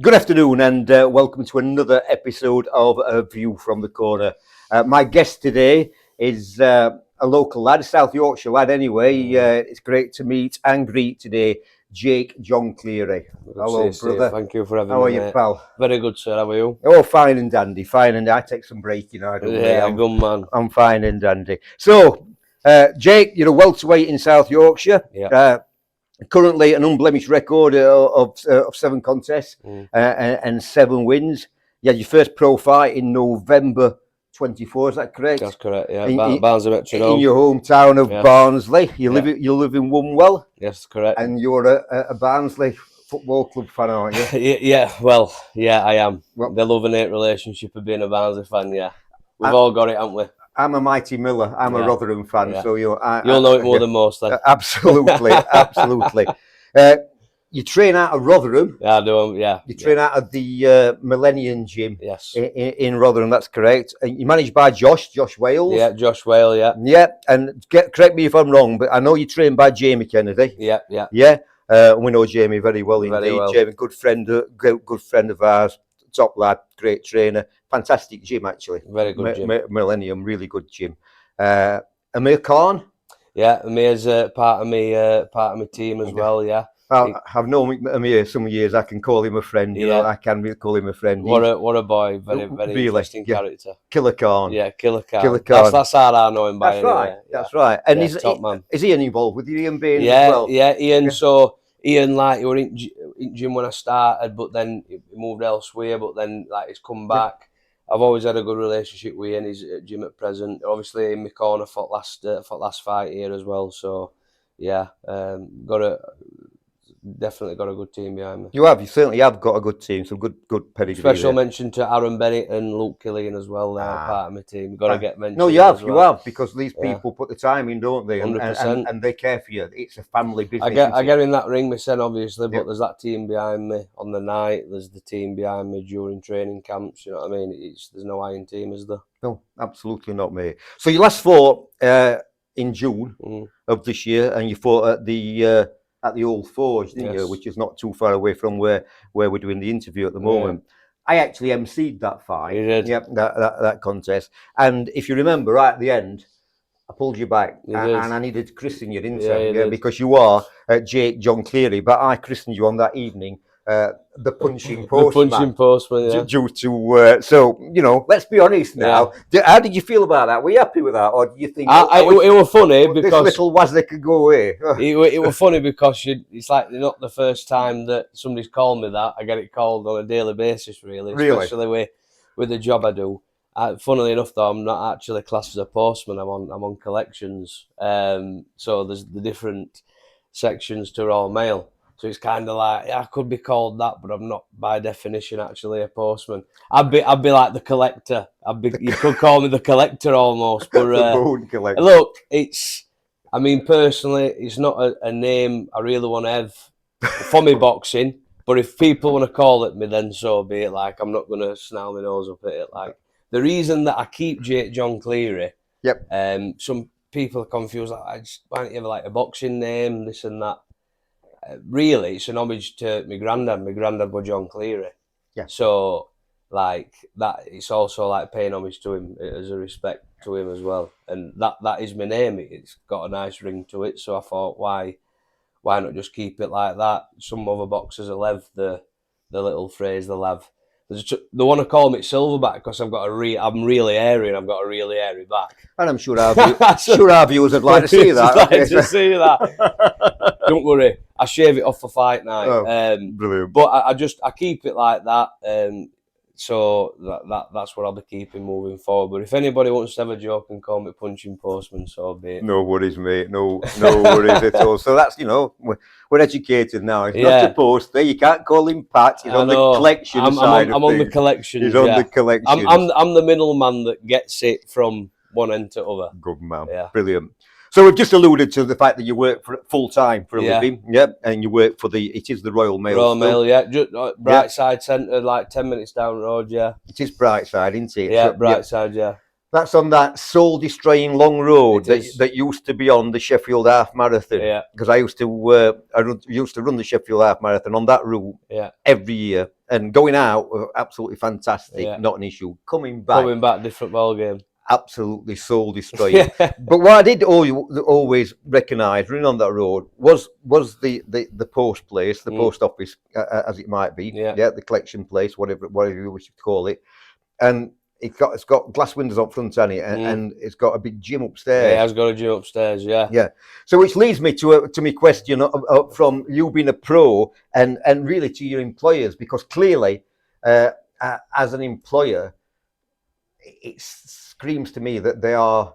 Good afternoon and welcome to another episode of A View from the Corner. My guest today is a local lad, a South Yorkshire lad anyway. It's great to meet and greet today Jake Jon Cleary. Hello, brother. Thank you for having me. How are you, pal? Very good, sir. How are you? Oh, fine and dandy, fine and I take some break, you know. I do. Yeah, good man. I'm fine and dandy. So, Jake, you're a welterweight in South Yorkshire. Yeah. Currently an unblemished record of 7 contests and 7 wins. You had your first pro fight in November 24, is that correct? That's correct, yeah. Barnsley Metronome. In your hometown of Barnsley. You live in Wunwell? Yes, correct. And you're a Barnsley Football Club fan, aren't you? Yeah, I am. The love and hate relationship of being a Barnsley fan, yeah. We've all got it, haven't we? I'm a Mighty Miller. I'm a Rotherham fan, so you'll know it more than most. Then. Absolutely, absolutely. You train out of Rotherham. Yeah, I do. Yeah. You train out of the Millennium Gym. Yes. In Rotherham, that's correct. And you're managed by Josh Wales. Yeah, Josh Wales. Yeah. Yeah, and correct me if I'm wrong, but I know you're trained by Jamie Kennedy. Yeah. We know Jamie very well indeed. Well. Jamie, good friend of ours. Top lad, great trainer, fantastic gym actually. Very good gym. Millennium, really good gym. Amir Khan. Yeah, Amir's part of my team as well. Yeah. I've known Amir some years. I can call him a friend. You know, I can really call him a friend. What a boy! Very really, interesting character. Killer Khan. Yeah, Killer Khan. That's how I know him by. That's right. Anyway. That's right. And top man. Is Ian involved with you, Ian Bain? Yeah, as well? Yeah, Ian. Yeah. So Ian, like, he were in gym when I started, but then he moved elsewhere. But then, like, he's come back. I've always had a good relationship with Ian. He's at gym at present. Obviously, in my corner fought last fight here as well. So, yeah, definitely got a good team behind me. You certainly have got a good team. Some good pedigree. Special mention to Aaron Bennett and Luke Killian as well. They're part of my team. Got to get mentioned. No, you have because these people put the time in, don't they? 100%. And they care for you. It's a family business. I get in that ring myself, obviously, but there's that team behind me on the night. There's the team behind me during training camps. You know what I mean? There's no iron team, is there? No, absolutely not, mate. So you last fought in June of this year, and you fought at the Old Forge, didn't you? Which is not too far away from where we're doing the interview at the moment. I actually emceed that fight. You did? Yep, that contest. And if you remember, right at the end, I pulled you back, and I needed to christen you, didn't I? Yeah, because you are Jake Jon Cleary, but I christened you on that evening. The punching postman. The punching postman, yeah. Due to so let's be honest now. Yeah. How did you feel about that? Were you happy with that, or do you think it was funny because this little Wazza could go away? It was funny because it's like not the first time that somebody's called me that. I get it called on a daily basis, really. Especially with the job I do. Funnily enough, though, I'm not actually classed as a postman. I'm on collections. So there's the different sections to Royal Mail. So it's kind of like I could be called that, but I'm not by definition actually a postman. I'd be like the collector. You could call me the collector almost. But collector. Look, personally, it's not a name I really want to have for me boxing. But if people want to call it me, then so be it. Like, I'm not going to snarl my nose up at it. Like, the reason that I keep Jake Jon Cleary. Yep. Some people are confused. Like, why don't you have like a boxing name, this and that? Really, it's an homage to my granddad. My granddad was John Cleary. Yeah. So, like that, it's also like paying homage to him as a respect to him as well. And that is my name. It's got a nice ring to it. So I thought, why not just keep it like that? Some other boxers will have the little phrase they'll have. They want to call me Silverback because I'm really airy and I've got a really airy back. And I'm sure our viewers would like to see that. See that. Don't worry, I shave it off for fight night. Brilliant. But I keep it like that. So that's what I'll be keeping moving forward. But if anybody wants to have a joke and call me punching postman, so be it. No worries, mate. No worries at all. So that's we're educated now. It's not a poster. You can't call him Pat. He's on the collection side. I'm on the collection. He's on the collection. I'm the middleman that gets it from one end to other. Good man. Yeah. Brilliant. So we've just alluded to the fact that you work full time for a living, and you work for it is the Royal Mail. Royal Mail, yeah, just Brightside Centre, like 10 minutes down the road, yeah. It is Brightside, isn't it? Yeah, Brightside, yeah. That's on that soul-destroying long road It that used to be on the Sheffield Half Marathon. Yeah. Because I used to run the Sheffield Half Marathon on that route every year, and going out absolutely fantastic, not an issue. Coming back, different ball game. Absolutely soul-destroying. But what I did always recognise running on that road was the post place, the post office, as it might be, the collection place, whatever you wish to call it, and it's got glass windows up front, hasn't it? And it's got a big gym upstairs. Yeah, it has got a gym upstairs. Yeah. Yeah. So which leads me to my question from you being a pro and really to your employers, because clearly, as an employer, it screams to me that they are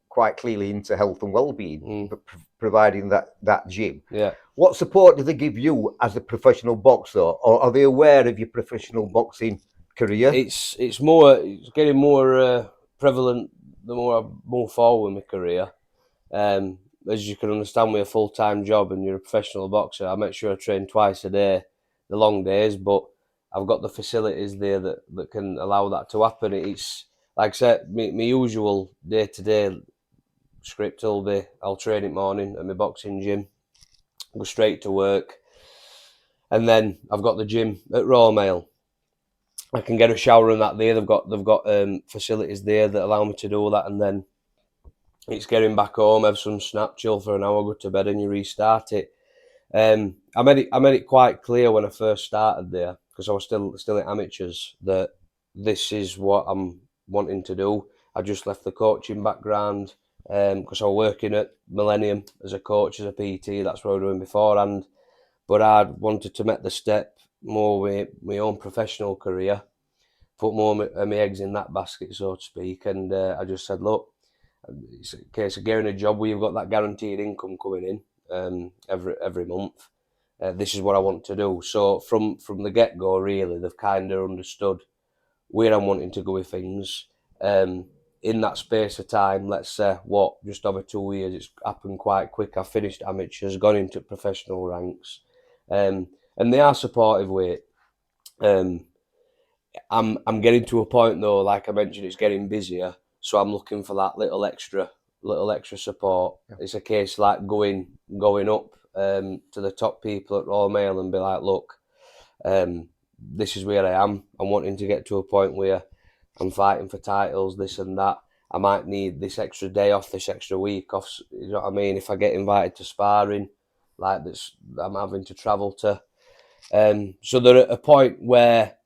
quite clearly into health and well-being, providing that gym. Yeah. What support do they give you as a professional boxer, or are they aware of your professional boxing career? It's getting more prevalent the more I move forward with my career. As you can understand, with a full-time job and you're a professional boxer, I make sure I train twice a day, the long days, but I've got the facilities there that can allow that to happen. It's like I said, my usual day-to-day script will be I'll train in the morning at my boxing gym, go straight to work, and then I've got the gym at Royal Mail. I can get a shower in that there. They've got facilities there that allow me to do that, and then it's getting back home, have some snap, chill for an hour, go to bed, and you restart it. I made it quite clear when I first started there, because I was still at amateurs, that this is what I'm wanting to do. I just left the coaching background because I was working at Millennium as a coach, as a PT. That's what I was doing beforehand. But I wanted to make the step more with my own professional career, put more of my eggs in that basket, so to speak. And I just said, look, it's a case of getting a job where you've got that guaranteed income coming in every month. This is what I want to do. So from the get-go, really, they've kind of understood where I'm wanting to go with things. In that space of time, let's say, just over 2 years, it's happened quite quick. I've finished amateurs, gone into professional ranks, and they are supportive with it. I'm getting to a point though, like I mentioned, it's getting busier, so I'm looking for that little extra support. Yeah. It's a case like going up to the top people at Royal Mail and be like, look, this is where I am. I'm wanting to get to a point where I'm fighting for titles, this and that. I might need this extra day off, this extra week off. You know what I mean? If I get invited to sparring, like this, I'm having to travel to. So they're at a point where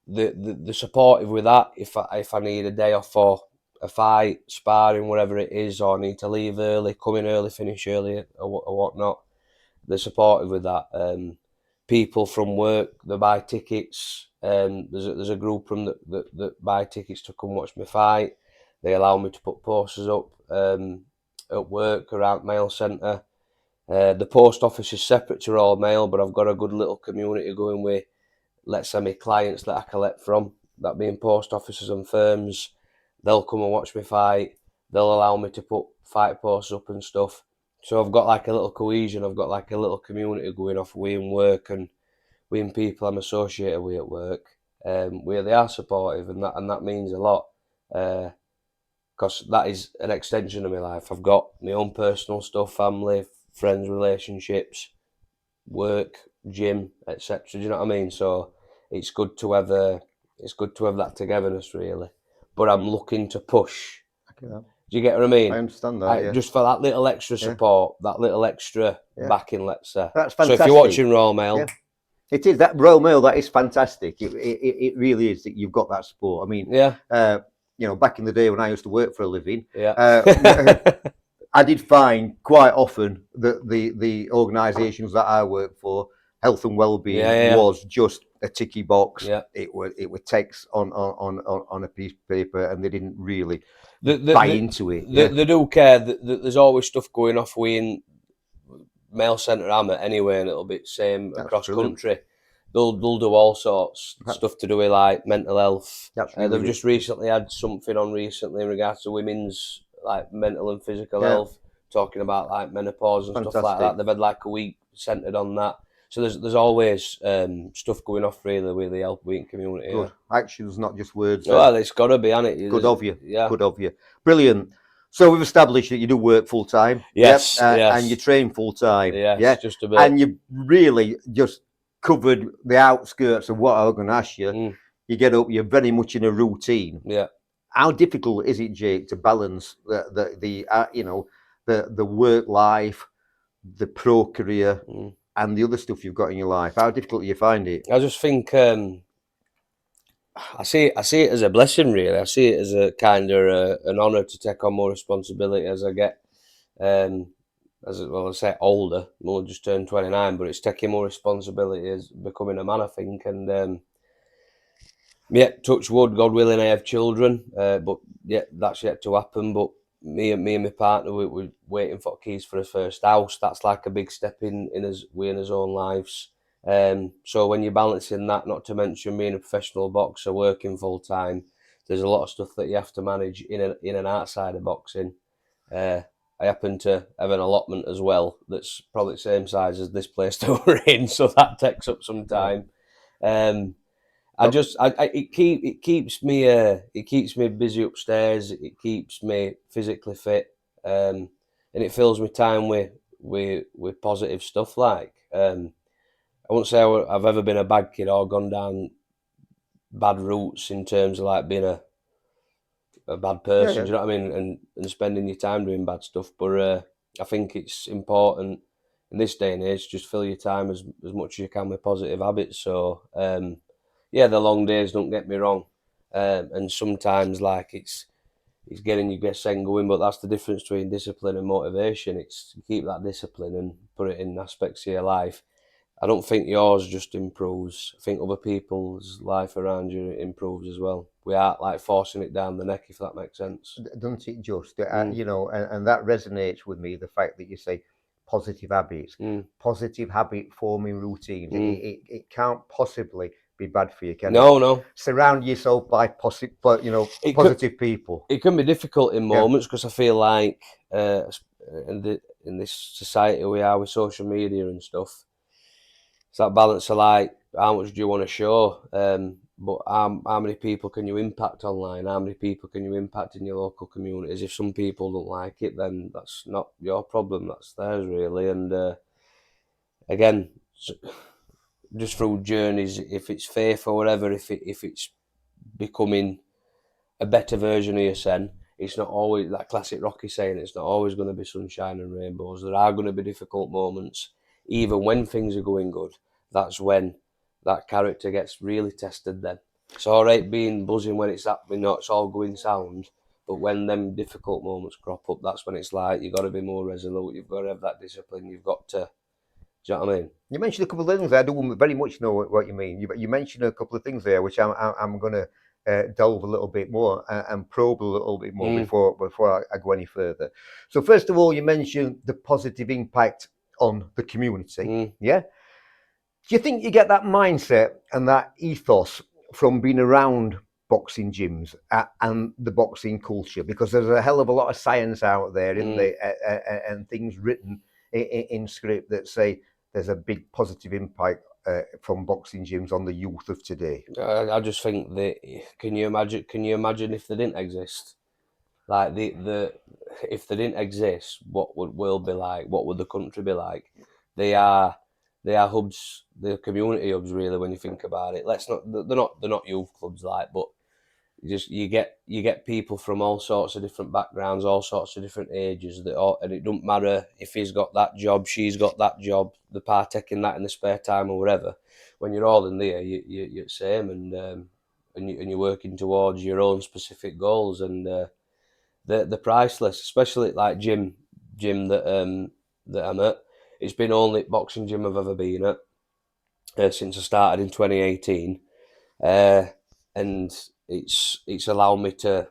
the supportive with that. If I need a day off for a fight, sparring, whatever it is, or I need to leave early, come in early, finish early, or whatnot, they're supportive with that. People from work, they buy tickets. There's a group from that buy tickets to come watch me fight. They allow me to put posters up at work around Mail Centre. The post office is separate to Royal Mail, but I've got a good little community going with, let's say, my clients that I collect from, that being post offices and firms. They'll come and watch me fight. They'll allow me to put fight posters up and stuff. So I've got like a little cohesion. I've got like a little community going off with work and with people I'm associated with at work, where they are supportive, and that means a lot. Because that is an extension of my life. I've got my own personal stuff, family, friends, relationships, work, gym, etc. Do you know what I mean? So it's good to have that togetherness, really. But I'm looking to push. Do you get what I mean? I understand that. Yeah. Just for that little extra support, that little extra backing, let's say. That's fantastic. So if you're watching Royal Mail, it is that Royal Mail. That is fantastic. It really is that you've got that support. I mean, back in the day when I used to work for a living, I did find quite often that the organisations that I worked for, health and well-being, was just a ticky box. Yeah. It were text on a piece of paper, and they didn't really buy into it. They do care. There's always stuff going off in Mail Centre I'm at anyway, and it'll be the same across country. They'll do all sorts stuff to do with like mental health. They've just recently had something on in regards to women's like mental and physical health, talking about like menopause and stuff like that. They've had like a week centred on that. So there's always stuff going off really with the health week community. Good. Actions, not just words. Well, it's got to be, hasn't it? Good of you. Yeah. Good of you. Brilliant. So we've established that you do work full time. Yes. Yep. Yes. And you train full time. Yes. Yeah. Just a bit. And you really just covered the outskirts of what I was going to ask you. You get up. You're very much in a routine. Yeah. How difficult is it, Jake, to balance the work life, the pro career, and the other stuff you've got in your life? How difficult do you find it? I just think I see it as a blessing, really. I see it as a kind of an honour to take on more responsibility as I get, as well, I say older. We'll just turned 29, but it's taking more responsibility as becoming a man, I think. And yeah, touch wood, God willing, I have children. But yeah, that's yet to happen. But me and my partner, we're waiting for keys for his first house. That's like a big step in his own lives. So when you're balancing that, not to mention being a professional boxer, working full time, there's a lot of stuff that you have to manage in and outside of boxing. I happen to have an allotment as well that's probably the same size as this place that we're in, so that takes up some time. It keeps me busy upstairs. It keeps me physically fit, and it fills me time with positive stuff. Like I won't say I've ever been a bad kid or gone down bad routes in terms of like being a bad person. Do you know what I mean? And spending your time doing bad stuff. But I think it's important in this day and age just fill your time as much as you can with positive habits. So yeah, the long days, don't get me wrong, and sometimes like it's getting your best end going, but that's the difference between discipline and motivation. It's keep that discipline and put it in aspects of your life. I don't think yours just improves. I think other people's life around you improves as well. We aren't like forcing it down the neck, if that makes sense. Doesn't it just? And that resonates with me, the fact that you say positive habits, positive habit forming routines. It can't possibly be bad for you, can it? No. Surround yourself by positive people. It can be difficult in moments because I feel like in this society we are with social media and stuff, it's that balance of like how much do you want to show, but how many people can you impact online? How many people can you impact in your local communities? If some people don't like it, then that's not your problem. That's theirs, really. And again, just through journeys, if it's faith or whatever, if it's becoming a better version of yourself, it's not always that classic Rocky saying. It's not always going to be sunshine and rainbows. There are going to be difficult moments, even when things are going good. That's when that character gets really tested. Then it's all right being buzzing when it's happening, it's all going sound. But when them difficult moments crop up, that's when it's like you've got to be more resolute. You've got to have that discipline. You've got to. Do you know what I mean? You mentioned a couple of things. I do very much know what you mean. You mentioned a couple of things there, which I'm going to delve a little bit more and probe a little bit more before I go any further. So first of all, you mentioned the positive impact on the community. Yeah. Do you think you get that mindset and that ethos from being around boxing gyms and the boxing culture? Because there's a hell of a lot of science out there, isn't there, and things written in script that say there's a big positive impact from boxing gyms on the youth of today. I just think that can you imagine if they didn't exist? Like if they didn't exist, what would world be like? What would the country be like? They are hubs, they're community hubs really when you think about it. They're not youth clubs but you get people from all sorts of different backgrounds, all sorts of different ages and it don't matter if he's got that job, she's got that job, they're partaking that in the spare time or whatever. When you're all in there, you're the same and you're working towards your own specific goals and they're priceless, especially like gym that I'm at. It's been only boxing gym I've ever been at since I started in 2018, and it's allowed me to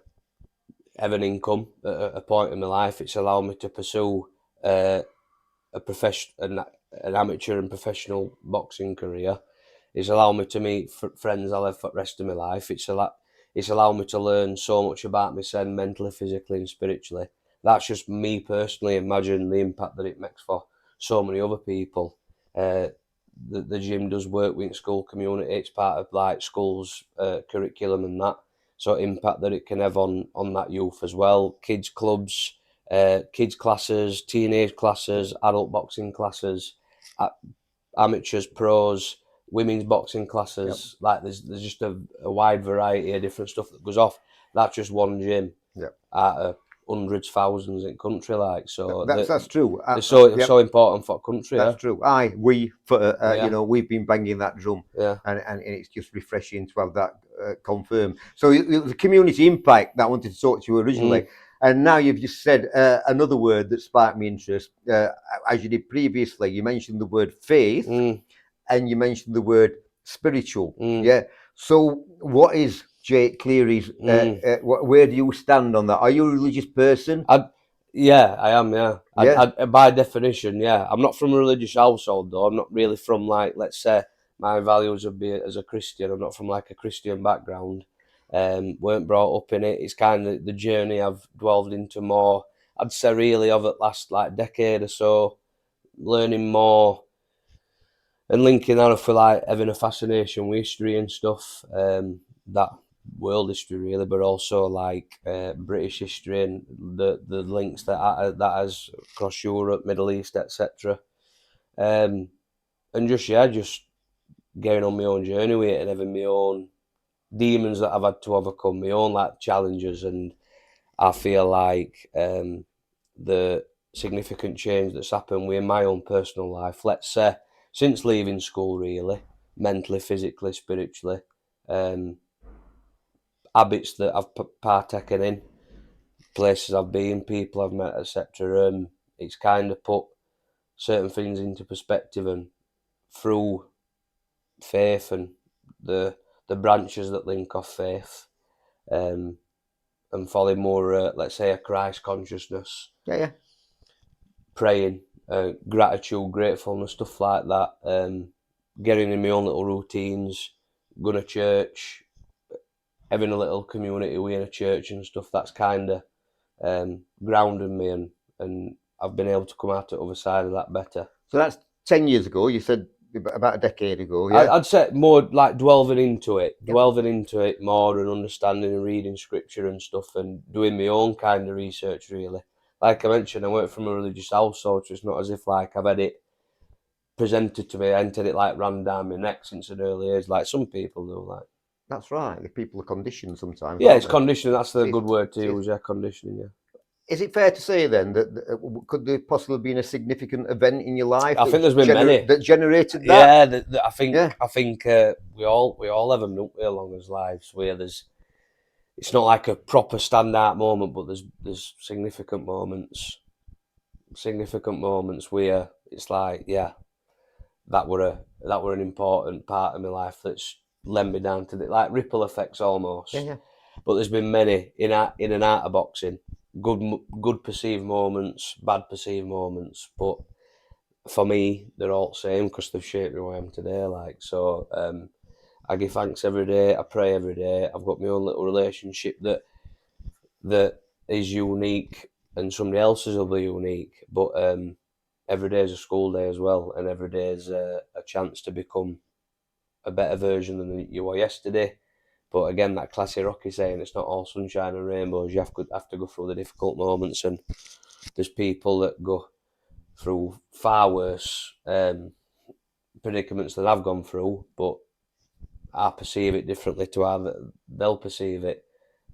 have an income at a point in my life. It's allowed me to pursue an amateur and professional boxing career. It's allowed me to meet friends I'll have for the rest of my life. It's allowed me to learn so much about myself mentally, physically and spiritually. That's just me personally. Imagine the impact that it makes for so many other people. the gym does work with school community. It's part of like school's curriculum and that. So impact that it can have on that youth as well. Kids clubs, kids classes, teenage classes, adult boxing classes, amateurs, pros, women's boxing classes. Yep. Like there's just a wide variety of different stuff that goes off. That's just one gym. Yep. Out of hundreds, thousands in country, like so. That's true. It's so important for country. That's true. You know, we've been banging that drum, and it's just refreshing to have that confirmed. So the community impact that I wanted to talk to you originally, and now you've just said another word that sparked me interest. As you did previously, you mentioned the word faith, and you mentioned the word spiritual. Yeah. So what is Jake Cleary's? Where do you stand on that? Are you a religious person? Yeah, I am. Yeah, by definition, yeah. I'm not from a religious household, though. I'm not really from like, let's say, my values would be as a Christian. I'm not from like a Christian background. Weren't brought up in it. It's kind of the journey I've delved into more. I'd say really over the last like decade or so, learning more and linking that up for like having a fascination with history and stuff. That world history really, but also like British history and the links that has across Europe, Middle East, etc. And just getting on my own journey with it and having my own demons that I've had to overcome, my own like challenges, and I feel like the significant change that's happened within my own personal life, let's say since leaving school, really, mentally, physically, spiritually, habits that I've partaken in, places I've been, people I've met, etc. It's kind of put certain things into perspective, and through faith and the branches that link off faith, and following more, let's say, a Christ consciousness. Yeah. Praying, gratitude, gratefulness, stuff like that. Getting in my own little routines, going to church, having a little community within a church and stuff. That's kind of grounding me, and I've been able to come out the other side of that better. So that's 10 years ago. You said about a decade ago. Yeah, I'd say more like delving into it more, and understanding and reading scripture and stuff, and doing my own kind of research. Really, like I mentioned, I went from a religious household, so it's not as if like I've had it presented to me, I entered it like ran down my neck since an early age, like some people do. Like that's right. The people are conditioned sometimes. Yeah, it's conditioning. That's the good word to use. Yeah, conditioning. Yeah. Is it fair to say then that could there possibly been a significant event in your life? I think there's been many that generated that. Yeah, I think we all have them, don't we, along as lives where it's not like a proper standout moment, but there's significant moments where it's like, yeah, that were an important part of my life that's led me down to the like ripple effects almost. Yeah. But there's been many in and out of boxing. Good perceived moments, bad perceived moments, but for me they're all the same because they've shaped me who I am today. Like so, I give thanks every day. I pray every day. I've got my own little relationship that is unique, and somebody else's will be unique. But every day is a school day as well, and every day is a chance to become a better version than you were yesterday. But again, that classic Rocky saying, it's not all sunshine and rainbows. You have to go through the difficult moments, and there's people that go through far worse predicaments than I've gone through, but I perceive it differently to how they'll perceive it.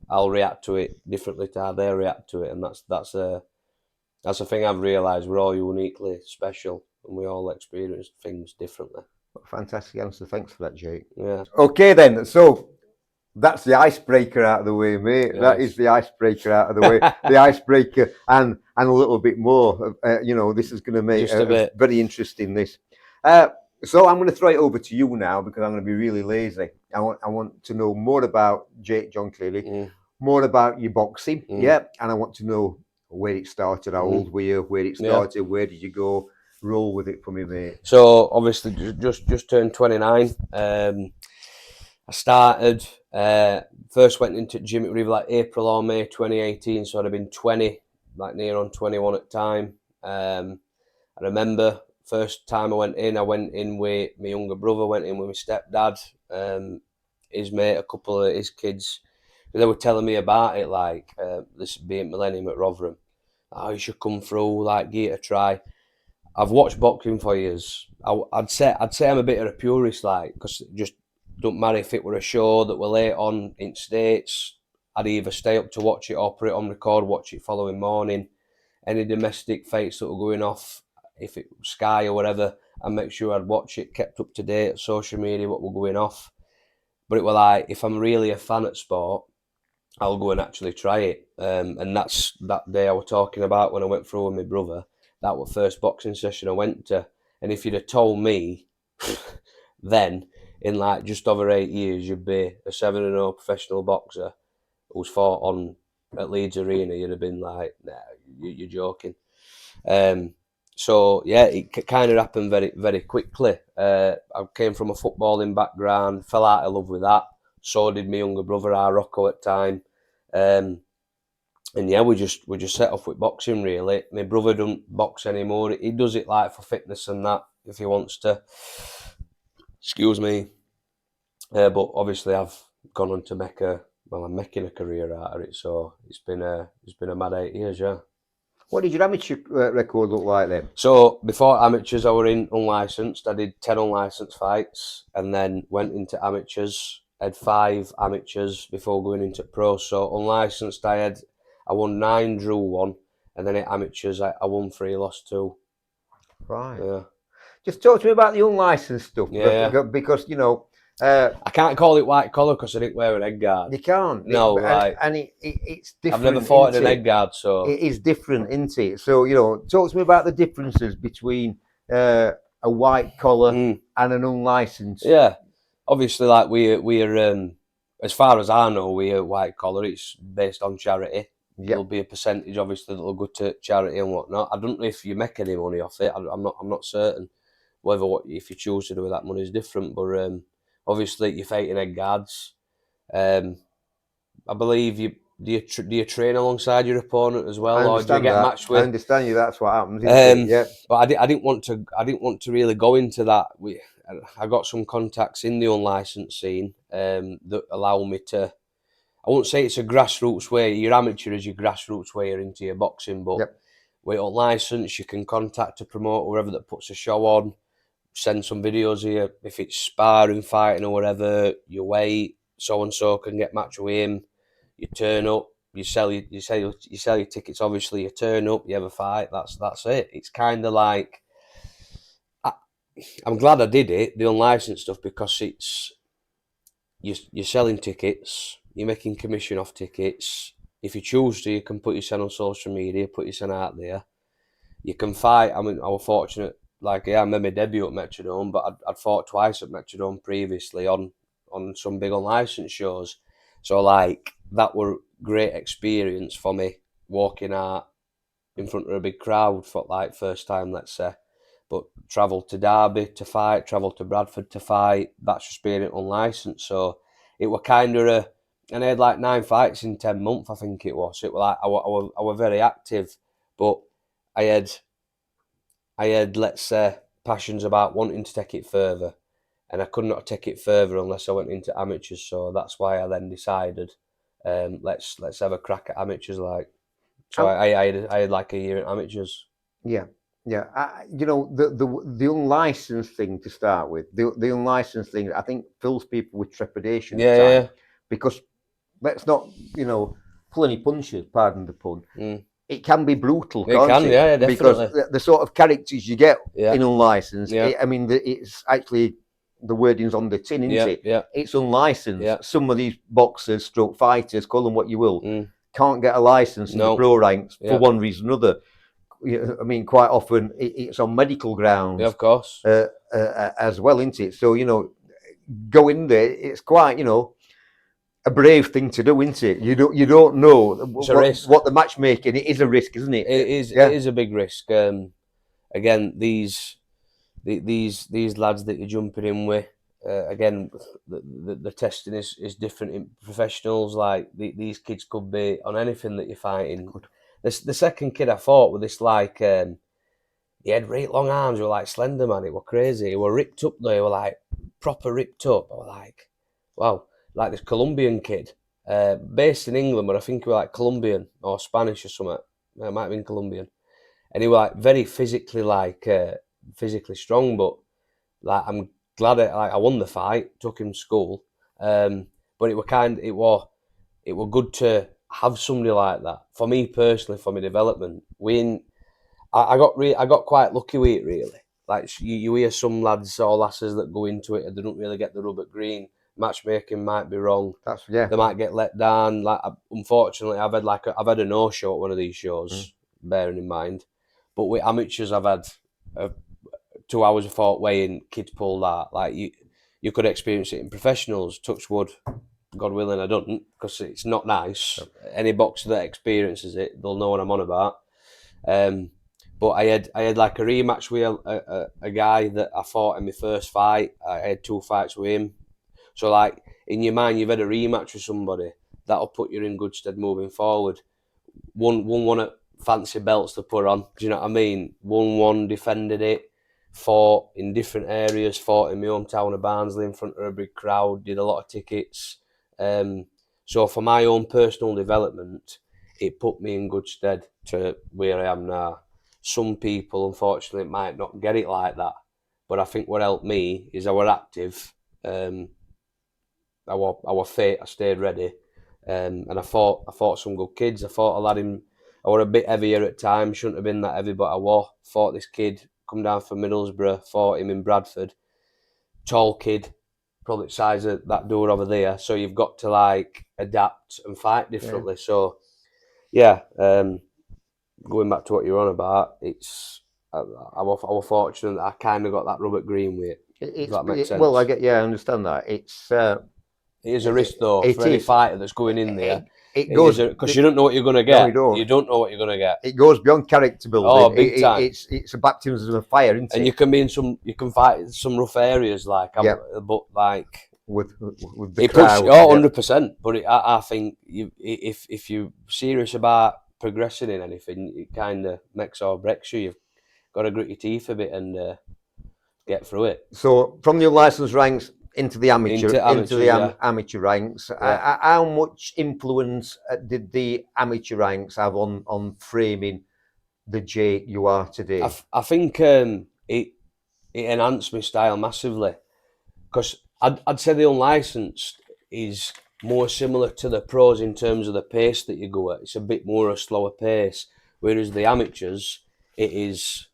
I'll react to it differently to how they react to it, and that's a thing I've realised. We're all uniquely special, and we all experience things differently. Fantastic answer. Thanks for that, Jake. Yeah. Okay then, so that's the icebreaker out of the way, mate. Yes. That is the icebreaker out of the way. The icebreaker and a little bit more. This is going to make it very interesting. This. So I'm going to throw it over to you now because I'm going to be really lazy. I want to know more about Jake Jon Cleary, more about your boxing, and I want to know where it started, how old were you, where it started, where did you go? Roll with it for me, mate. So obviously just turned 29. I started, first went into the gym, it was either like April or May 2018, so I'd have been 20, like near on 21 at the time. I remember first time I went in with my younger brother, went in with my stepdad, his mate, a couple of his kids. They were telling me about it, like this being Millennium at Rotherham. Oh, you should come through, like, give it a try. I've watched boxing for years. I'd say I'm a bit of a purist, like, because it just don't matter if it were a show that were late on in States. I'd either stay up to watch it or put it on record, watch it following morning. Any domestic fights that were going off, if it was Sky or whatever, I'd make sure I'd watch it, kept up to date, social media, what were going off. But it was like, if I'm really a fan of sport, I'll go and actually try it. And that's that day I was talking about when I went through with my brother. That was the first boxing session I went to. And if you'd have told me then, in like just over 8 years, you'd be a 7-0 professional boxer who's fought on at Leeds Arena, you'd have been like, nah, you're joking. So yeah, it kind of happened very, very quickly. I came from a footballing background, fell out of love with that. So did my younger brother, Rocco, at the time. And yeah, we just set off with boxing, really. My brother don't box anymore. He does it like for fitness and that, if he wants to. Excuse me. But obviously I've gone on to I'm making a career out of it. So it's been a mad 8 years, yeah. What did your amateur record look like then? So before amateurs, I were in unlicensed. I did 10 unlicensed fights, and then went into amateurs. I had 5 amateurs before going into pro. So unlicensed, I won 9, drew 1, and then at amateurs, I won 3, lost 2. Right. Yeah. Just talk to me about the unlicensed stuff. Yeah. Because you know. I can't call it white collar because I didn't wear an head guard. You can't. No, it's different. I've never fought in an head guard, so it is different, isn't it? So you know, talk to me about the differences between a white collar and an unlicensed. Yeah, obviously, like we're as far as I know, we're white collar. It's based on charity. Yep. There'll be a percentage, obviously, that'll go to charity and whatnot. I don't know if you make any money off it. I'm not certain. If you choose to do with that money is different, but obviously you're fighting head guards. I believe do you train alongside your opponent as well, or do you get matched with? I understand you. That's what happens. Yeah. But I didn't want to really go into that. I got some contacts in the unlicensed scene that allow me to. I won't say it's a grassroots way. Your amateur is your grassroots way into your boxing, but with unlicensed, you can contact a promoter, whoever that puts a show on. Send some videos here. If it's sparring, fighting, or whatever, you wait. So and so can get matched with him. You turn up. You sell your tickets. Obviously, you turn up. You have a fight. That's it. It's kind of like I'm glad I did it, the unlicensed stuff, because it's you're selling tickets. You're making commission off tickets. If you choose to, you can put yourself on social media, put yourself out there. You can fight. I mean, I was fortunate. Like, yeah, I made my debut at Metrodome, but I'd fought twice at Metrodome previously on some big unlicensed shows. So, like, that were great experience for me, walking out in front of a big crowd for, like, first time, let's say. But travelled to Derby to fight, travelled to Bradford to fight. That's just being unlicensed. So, it were kind of and I had, like, 9 fights in 10 months, I think it was. It was like, I were very active, but I had, let's say, passions about wanting to take it further, and I could not take it further unless I went into amateurs. So that's why I then decided, let's have a crack at amateurs. Like, so I had like a year in amateurs. Yeah, yeah. You know, the unlicensed thing to start with, the unlicensed thing, I think fills people with trepidation. Yeah. Because let's not, pull any punches. Pardon the pun. It can be brutal, can't it? Yeah, definitely. Because the sort of characters you get in unlicensed, it's actually, the wording's on the tin, isn't it? Yeah. It's unlicensed. Yeah. Some of these boxers, stroke fighters, call them what you will, can't get a license in the pro ranks for one reason or another. I mean, quite often it's on medical grounds. Yeah, of course. As well, isn't it? So, go in there, it's quite, a brave thing to do, isn't it? You don't know what the matchmaking. It is a risk, isn't it? It is a big risk. Again, these lads that you're jumping in with, again, the testing is different in professionals. Like these kids could be on anything that you're fighting. The second kid I fought with this, like, he had great long arms. He were like slender, man. It were crazy. He were ripped up though. He were like proper ripped up. I were like, wow, like this Colombian kid, based in England, but I think he was like Colombian or Spanish or something. It might have been Colombian, and he was like very physically strong. But like, I'm glad I won the fight, took him to school. But it were good to have somebody like that. For me personally, for my development, I got quite lucky with it really. Like you hear some lads or lasses that go into it and they don't really get the rub at green. Matchmaking might be wrong. They might get let down. Like unfortunately, I've had a no show at one of these shows. Bearing in mind, but with amateurs, I've had 2 hours of fought weighing. Kids pull that. Like you could experience it in professionals. Touch wood, God willing, I don't, because it's not nice. Any boxer that experiences it, they'll know what I'm on about. But I had like a rematch with a guy that I fought in my first fight. I had 2 fights with him. So like in your mind, you've had a rematch with somebody that'll put you in good stead moving forward. One at fancy belts to put on. Do you know what I mean? One defended it, fought in different areas, fought in my hometown of Barnsley in front of a big crowd, did a lot of tickets. So for my own personal development, it put me in good stead to where I am now. Some people, unfortunately, might not get it like that, but I think what helped me is I were active, I were fit, I stayed ready, and I fought some good kids. I fought a lad I were a bit heavier at times, shouldn't have been that heavy, but fought this kid, come down from Middlesbrough, fought him in Bradford, tall kid, probably the size of that door over there. So you've got to like adapt and fight differently. So yeah, going back to what you're on about, I was fortunate that I kind of got that Robert Green weight. If that makes sense. Well, I understand that. It is a risk though for any fighter that's going in there. It goes because you don't know what you're going to get. No, you don't know what you're going to get. It goes beyond character building. Oh, big time! It's a baptism of fire, isn't it? And you can fight in some rough areas, but like with the crowd. 100%. But I think if you're serious about progressing in anything, it kind of makes or breaks you. You've got to grit your teeth a bit and get through it. So from your licensed ranks into the amateur ranks, how much influence did the amateur ranks have on framing the Jake you are today? I think it enhanced my style massively, because I'd say the unlicensed is more similar to the pros in terms of the pace that you go at. It's a bit more a slower pace, whereas the amateurs, it is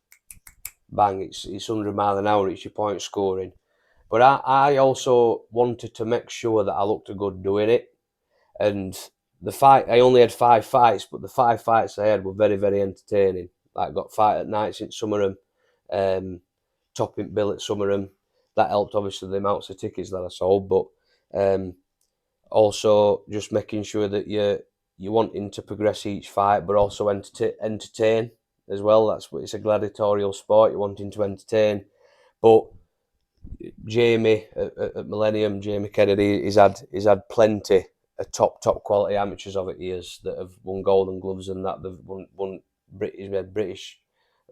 bang, it's 100 mile an hour, it's your point scoring. But I also wanted to make sure that I looked good doing it. And I only had 5 fights, but the 5 fights I had were very, very entertaining. Like, got fight at nights in Summerham, topping bill at Summerham. That helped, obviously, the amounts of tickets that I sold, but also just making sure that you're wanting to progress each fight, but also entertain as well. That's what it's a gladiatorial sport. You're wanting to entertain, but Jamie at Millennium, Jamie Kennedy, he's had plenty of top quality amateurs over the years that have won Golden Gloves and that they've won British,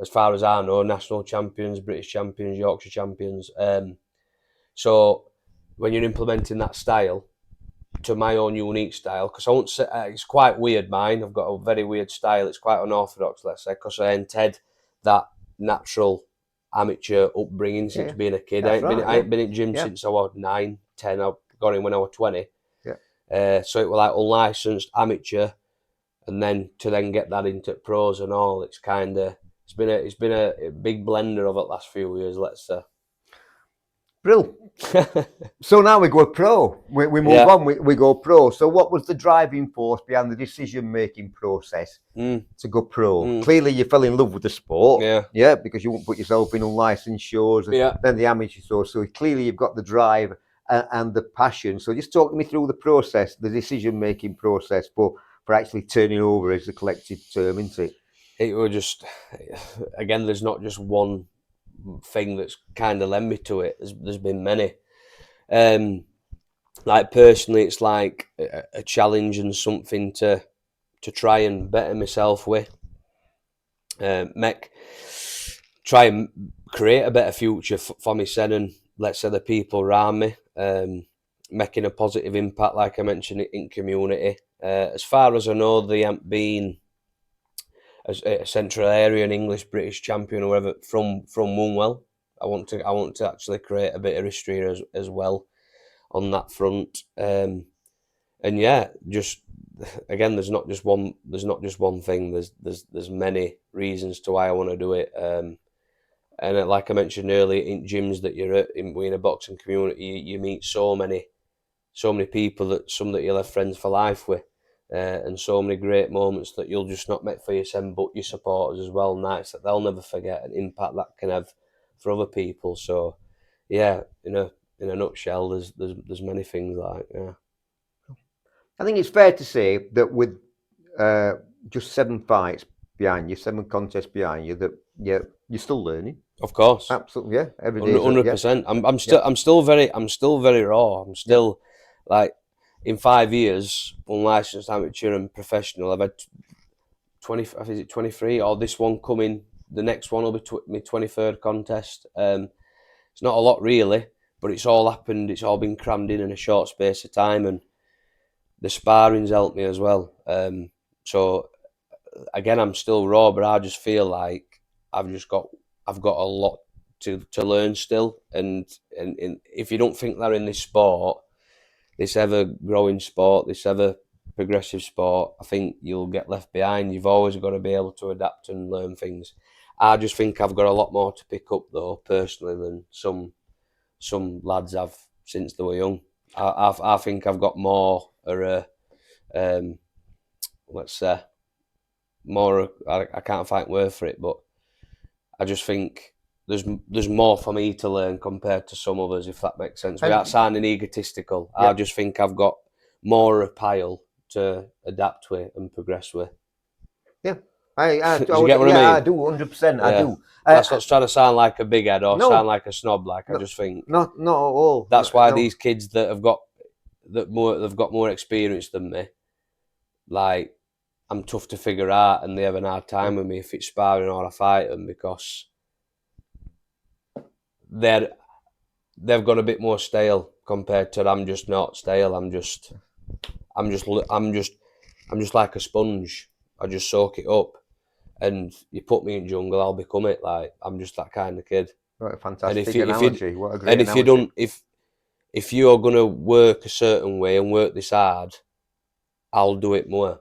as far as I know, national champions, British champions, Yorkshire champions. So when you're implementing that style to my own unique style, because I won't say it's quite weird. Mine, I've got a very weird style. It's quite unorthodox, let's say, because I ain't had that natural amateur upbringing since being a kid. I ain't been in gym since I was 9, 10. I got in when I was 20. So it was like unlicensed amateur, and then to get that into pros and all, it's been a big blender over the last few years, let's say. Brill. So now we go pro. We move on. We go pro. So what was the driving force behind the decision-making process to go pro? Clearly, you fell in love with the sport. Yeah, because you won't put yourself in unlicensed shows, then the amateur shows. So clearly, you've got the drive and the passion. So just talk me through the process, the decision-making process for actually turning over as a collective term, isn't it? It was just, again, there's not just one thing that's kind of led me to it. There's been many. Like personally, it's like a challenge and something to try and better myself with. try and create a better future for my son and, let's say, the people around me, making a positive impact, like I mentioned, in community. As far as I know, they haven't been a Central Area and English British champion or whatever from Woonwell. I want to actually create a bit of history as well on that front. And yeah, just again, there's not just one thing. There's many reasons to why I want to do it. And like I mentioned earlier, in gyms that you're at, in a boxing community, you meet so many people, that you'll have friends for life with, and so many great moments that you'll just not make for yourself, but your supporters as well. Nights that they'll never forget, an impact that can have for other people. So, yeah, in a nutshell, there's many things like, yeah. I think it's fair to say that with just 7 fights behind you, 7 contests behind you, that you're still learning. Of course, absolutely, yeah. Every day, 100%. I'm still very raw. I'm still like, in 5 years, unlicensed amateur and professional, I've had 20. Is it 23? Or this one coming, the next one will be my 23rd contest. It's not a lot really, but it's all happened. It's all been crammed in a short space of time, and the sparring's helped me as well. So again, I'm still raw, but I just feel like I've got a lot to learn still. And if you don't think that in this sport, this ever growing sport, this ever progressive sport, I think you'll get left behind. You've always got to be able to adapt and learn things. I just think I've got a lot more to pick up, though, personally, than some lads have since they were young. I think I've got more, let's say, more. I can't find a word for it, but I just think there's more for me to learn compared to some others, if that makes sense. Without sounding egotistical, yeah. I just think I've got more a pile to adapt with and progress with. Yeah. I do you get what I mean? I do, 100%. Yeah. I do. That's not trying to sound like a big head or sound like a snob. Like, I just think not at all. That's why these kids that have got more experience than me, like, I'm tough to figure out, and they have an hard time with me if it's sparring or I fight them, because they've got a bit more stale compared to. I'm just not stale. I'm just like a sponge. I just soak it up, and you put me in jungle, I'll become it. Like, I'm just that kind of kid. What a fantastic analogy. What a great and if analogy. you don't, if you're gonna work a certain way and work this hard, I'll do it more.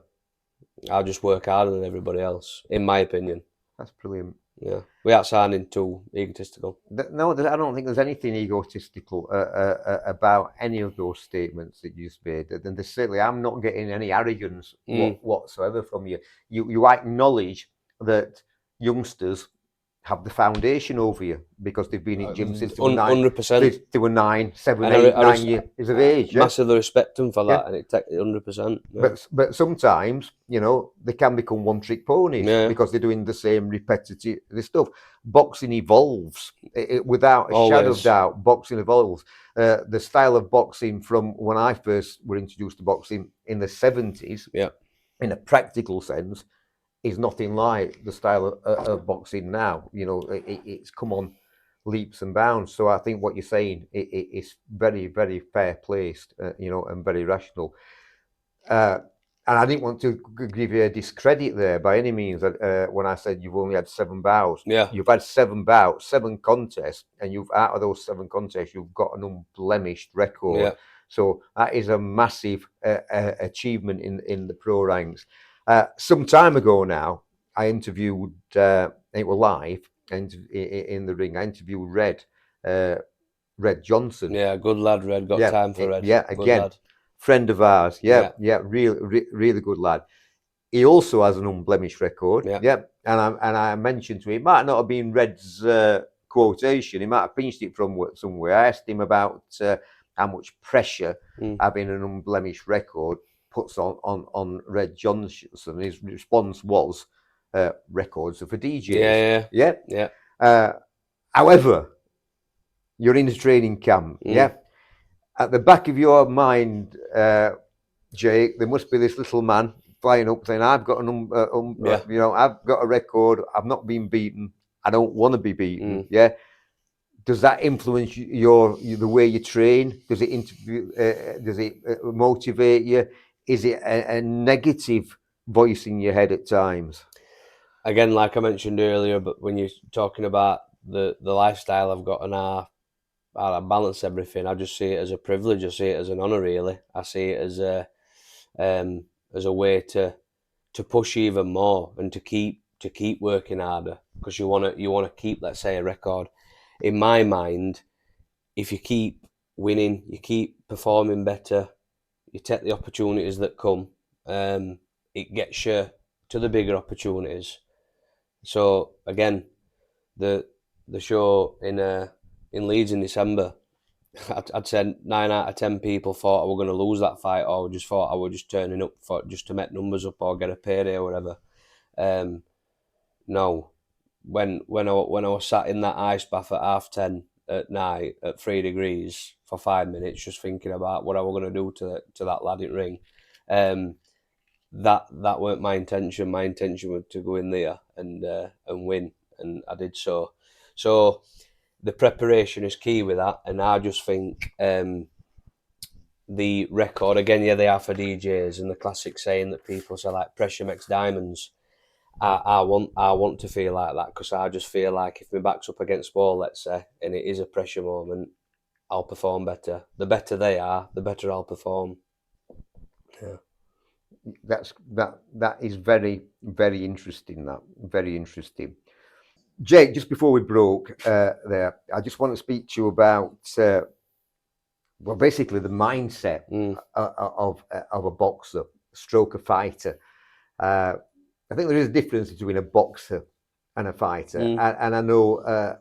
I'll just work harder than everybody else, in my opinion. That's brilliant. Yeah, without sounding too egotistical. No, I don't think there's anything egotistical about any of those statements that you made. And there's certainly, I'm not getting any arrogance whatsoever from you. You acknowledge that youngsters have the foundation over you because they've been in gym since they were 100%. They were 9, 7, 8, 9 years of age. Massively respect them for that, and it takes 100%. Yeah. But sometimes, they can become one-trick ponies because they're doing the same repetitive stuff. Boxing evolves without a shadow of doubt. Boxing evolves. The style of boxing from when I first were introduced to boxing in the 70s, in a practical sense, is nothing like the style of boxing now. It's come on leaps and bounds. So I think what you're saying is very, very fair placed, and very rational. And I didn't want to give you a discredit there by any means when I said you've only had 7 bouts. Yeah. You've had 7 bouts, 7 contests, and out of those 7 contests, you've got an unblemished record. Yeah. So that is a massive achievement in the pro ranks. Some time ago now, I interviewed, it was live, in the ring. I interviewed Red Johnson. Yeah, good lad, Red. Got time for Red. Yeah, again, friend of ours. Yeah, really good lad. He also has an unblemished record. Yeah. And I mentioned to him, it might not have been Red's quotation. He might have pinched it from somewhere. I asked him about how much pressure having an unblemished record puts on Red Johnson. His response was, records are for DJs. Yeah. However, you're in a training camp. Yeah. At the back of your mind, Jake, there must be this little man flying up saying, "I've got I've got a record. I've not been beaten. I don't want to be beaten. Yeah. Does that influence the way you train? Does it motivate you? Is it a negative voice in your head at times? Again, like I mentioned earlier, but when you're talking about the lifestyle I've got and how I balance everything, I just see it as a privilege. I see it as an honour, really. I see it as a way to push even more and to keep working harder, because you wanna keep, let's say, a record. In my mind, if you keep winning, you keep performing better, you take the opportunities that come, it gets you to the bigger opportunities. So again, the show in Leeds in December, I'd say 9 out of 10 people thought I were going to lose that fight, or just thought I was just turning up for just to make numbers up or get a payday or whatever. No, when I was sat in that ice bath at 10:30 at night at 3 degrees for 5 minutes, just thinking about what I was going to do to that lad in ring, that weren't my intention. My intention was to go in there and win, and I did so. So the preparation is key with that, and I just think the record again. Yeah, they are for DJs, and the classic saying that people say, like, pressure makes diamonds. I want to feel like that, because I just feel like if my back's up against the wall, let's say, and it is a pressure moment, I'll perform better. The better they are, the better I'll perform. Yeah. That is very, very interesting. That very interesting. Jake, just before we broke there, I just want to speak to you about well, basically the mindset of a boxer, stroke a fighter. I think there is a difference between a boxer and a fighter, and I know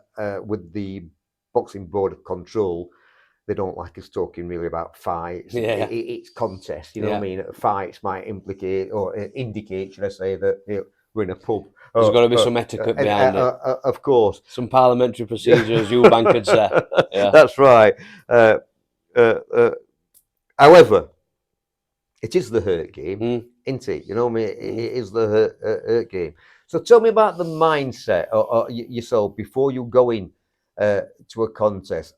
with the Boxing Board of Control, they don't like us talking really about fights. Yeah. It's contests, you know what I mean? Fights might implicate or indicate, should I say, that we're in a pub. There's got to be some etiquette behind it. Of course. Some parliamentary procedures, Eubank could say. Yeah. That's right. However, it is the hurt game, isn't it? You know what I mean? It is the hurt game. So tell me about the mindset or yourself before you go in to a contest.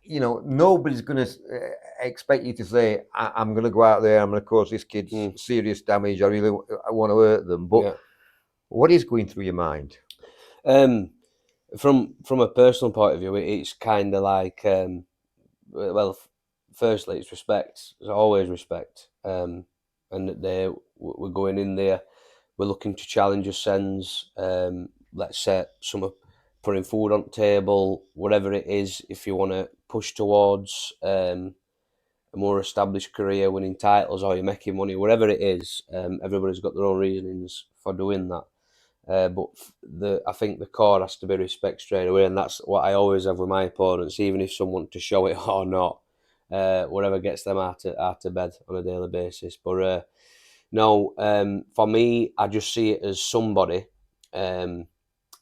You know, nobody's going to expect you to say, I'm going to go out there, I'm going to cause this kid serious damage, I want to hurt them. But what is going through your mind? From a personal point of view, it's kind of like, well, firstly, it's respect. There's always respect. And that we're going in there, we're looking to challenge your sens. Let's say some putting food on the table, whatever it is. If you want to push towards a more established career, winning titles, or you're making money, whatever it is, everybody's got their own reasonings for doing that. But I think the core has to be respect straight away, and that's what I always have with my opponents, even if someone to show it or not. Whatever gets them out of bed on a daily basis. But no, for me, I just see it as somebody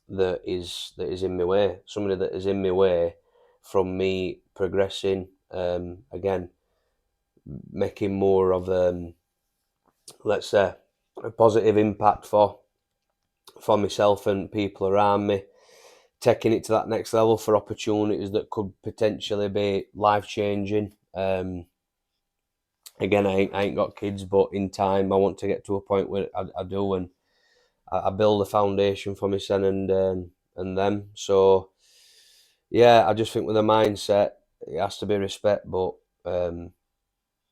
that is in my way, somebody that is in my way from me progressing. Again, making more of let's say a positive impact for myself and people around me, taking it to that next level for opportunities that could potentially be life-changing. Again, I ain't got kids, but in time I want to get to a point where I do, and I build a foundation for my son and them. So yeah, I just think with a mindset, it has to be respect, but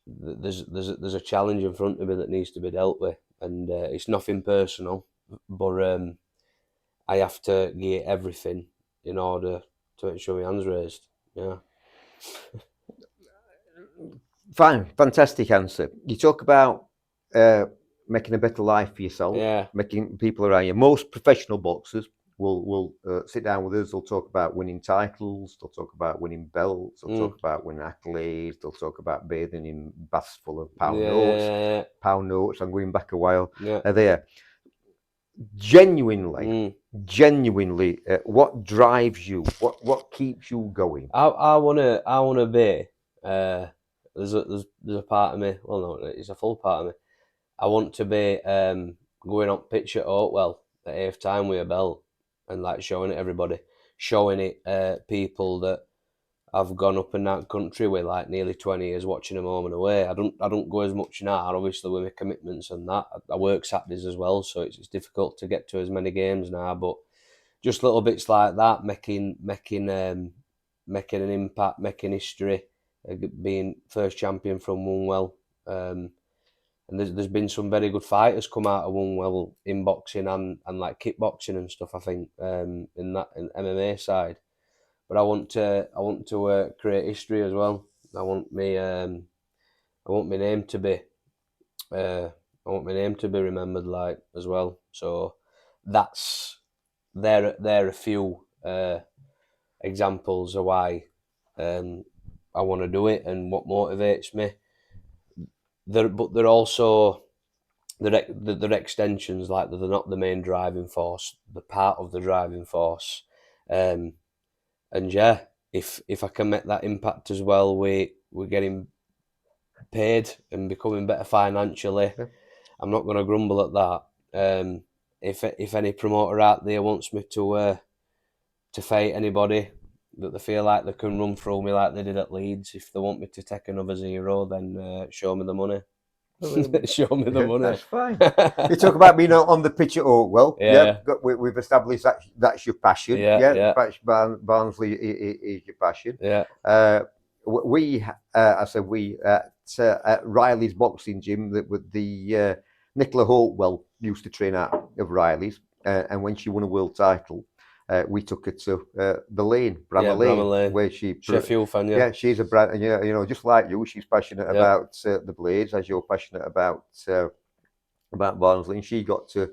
there's a challenge in front of me that needs to be dealt with, and it's nothing personal, but I have to give everything in order to make sure my hand's raised. Yeah. Fine, fantastic answer. You talk about making a better life for yourself, making people around you. Most professional boxers will sit down with us. They'll talk about winning titles. They'll talk about winning belts. They'll talk about winning accolades. They'll talk about bathing in baths full of pound notes. I'm going back a while. There. Genuinely, what drives you? What keeps you going? I wanna be. There's a part of me. Well, no, it's a full part of me. I want to be going on pitch at Oakwell at half time with a belt. and like showing it everybody, showing it people that I've gone up in that country with like nearly 20 years watching them home and away. I don't go as much now, obviously with my commitments and that. I work Saturdays as well, so it's difficult to get to as many games now. But just little bits like that, making an impact, making history, being first champion from Woolwell. And there's been some very good fighters come out of Woolwell in boxing and like kickboxing and stuff. I think in MMA side. But I want to create history as well. I want my name to be remembered like as well. So that's there are a few examples of why I want to do it and what motivates me. But they're also they're extensions, like they're not the main driving force. They're part of the driving force. And yeah, if I can make that impact as well, we're getting paid and becoming better financially. Yeah. I'm not going to grumble at that. If any promoter out there wants me to fight anybody that they feel like they can run through me like they did at Leeds, if they want me to take another 0, then show me the money. Show me the money. That's fine. You talk about being on the pitch at Oakwell. Yeah. We've established that's your passion. Yeah. Barnsley is your passion. Yeah. I said we at Riley's boxing gym that with the Nicola Holtwell used to train out of Riley's, and when she won a world title, we took her to the Lane, Brammer Lane, where she Sheffield fan. Yeah, she's a brand, just like you. She's passionate about the blades, as you're passionate about Barnsley, and she got to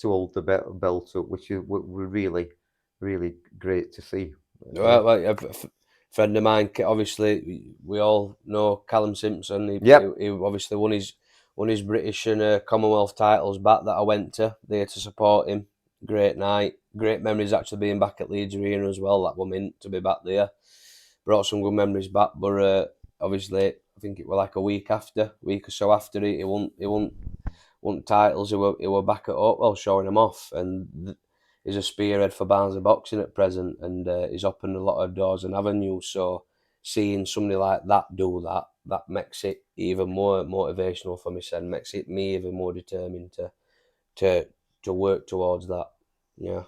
hold the belt up, which were really, really great to see. Well, a friend of mine, obviously, we all know Callum Simpson. He obviously won his British and Commonwealth titles back that I went to there to support him. Great night, great memories actually being back at Leeds Arena as well. That were mint to be back there. Brought some good memories back, but obviously I think it was like a week or so after he won titles. He were back at Oakwell showing them off, and he's a spearhead for Barnsley boxing at present, and he's opened a lot of doors and avenues. So seeing somebody like that do that makes it even more motivational for me. And makes me even more determined to work towards that. Yeah.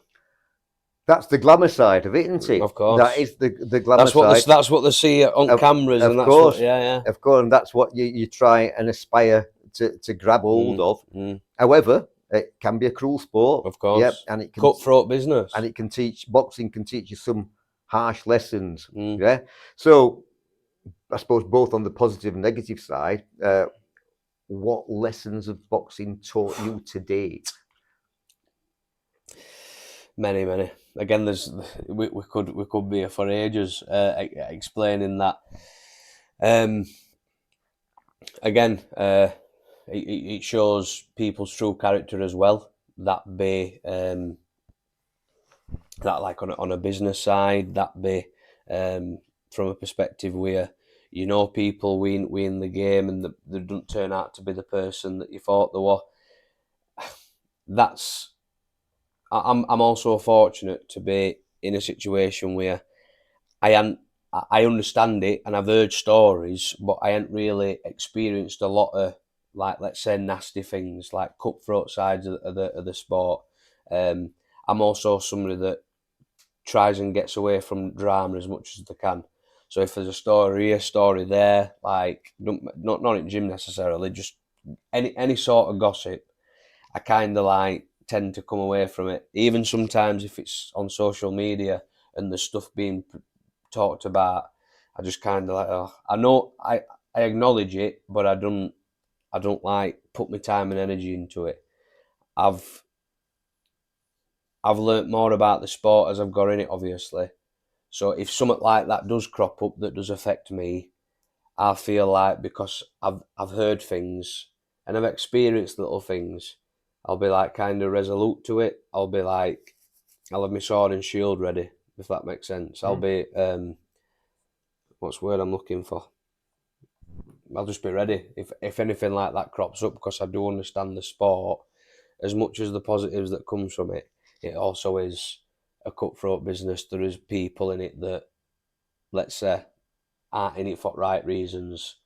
That's the glamour side of it, isn't it? Of course. That is the glamour side. That's what they see on cameras. Of and course. Yeah. Of course, and that's what you try and aspire to grab hold of. However, it can be a cruel sport. Of course. Yep, and it can cutthroat business. And boxing can teach you some harsh lessons. Yeah. So I suppose both on the positive and negative side, what lessons have boxing taught you to date? Many. Again, we could be here for ages explaining that. Again, it shows people's true character as well. That be that like on a business side, that be from a perspective where people we in the game and they don't turn out to be the person that you thought they were. I'm also fortunate to be in a situation where I understand it and I've heard stories, but I ain't really experienced a lot of, like, let's say, nasty things, like cutthroat sides of the sport. I'm also somebody that tries and gets away from drama as much as they can. So if there's a story here, story there, like not in gym necessarily, just any sort of gossip, I kind of like tend to come away from it. Even sometimes if it's on social media and the stuff being talked about, I just kind of like, oh, I know I acknowledge it, but I don't like put my time and energy into it. I've learnt more about the sport as I've got in it, obviously. So if something like that does crop up that does affect me, I feel like because I've heard things and I've experienced little things, I'll be like kind of resolute to it. I'll be like, I'll have my sword and shield ready, if that makes sense. I'll be, what's the word I'm looking for? I'll just be ready if anything like that crops up, because I do understand the sport as much as the positives that comes from it. It also is a cutthroat business. There is people in it that, let's say, aren't in it for right reasons.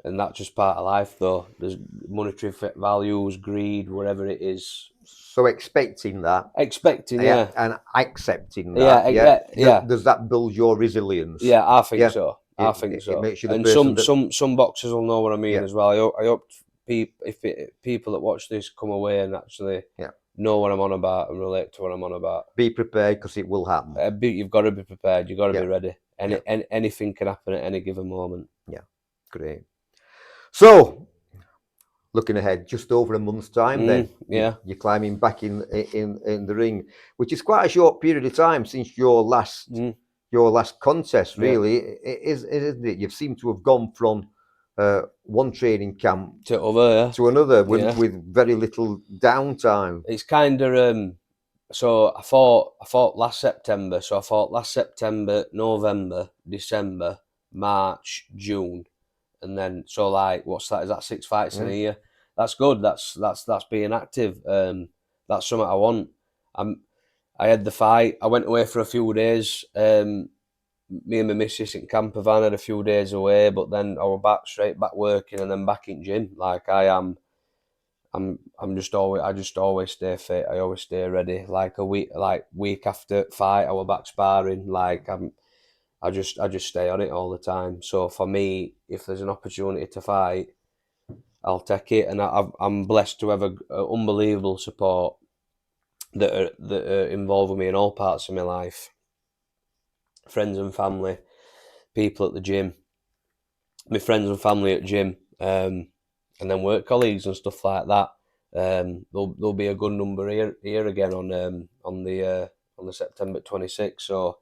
And that's just part of life, though. There's monetary values, greed, whatever it is. So expecting that. Expecting, yeah. And accepting that. Yeah. Does that build your resilience? Yeah, I think so. I think so. It makes you the and person some boxers will know what I mean as well. I hope people that watch this come away and actually know what I'm on about and relate to what I'm on about. Be prepared, because it will happen. You've got to be prepared. You've got to be ready. Anything can happen at any given moment. Yeah, great. So, looking ahead, just over a month's time, then you're climbing back in the ring, which is quite a short period of time since your last contest. Really, isn't it? You've seemed to have gone from one training camp to another with very little downtime. It's kind of so I fought last September. So I fought last September, November, December, March, June. And then, so like, what's that? Is that 6 fights in a year? That's good. That's being active. That's something I want. I had the fight. I went away for a few days. Me and my missus in camper van had a few days away, but then I was straight back working and then back in gym. Like I'm just always. I just always stay fit. I always stay ready. Like week after fight, I was back sparring. Like I just stay on it all the time. So for me, if there's an opportunity to fight, I'll take it. And I'm blessed to have a unbelievable support that are involved with me in all parts of my life. Friends and family, people at the gym, my friends and family at gym, and then work colleagues and stuff like that. There'll be a good number here again on the September 26th. So.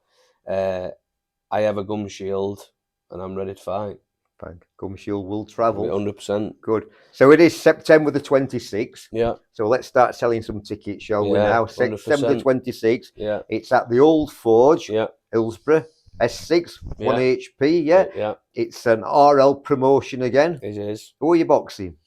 I have a gum shield and I'm ready to fight. Fine. Gum shield will travel. 100%. Good. So it is September the 26th. Yeah. So let's start selling some tickets, shall we now? 100%. September the 26th. Yeah. It's at the Old Forge, Hillsborough, S6, 1 HP. Yeah. Yeah. It's an RL promotion again. It is. Who are you boxing?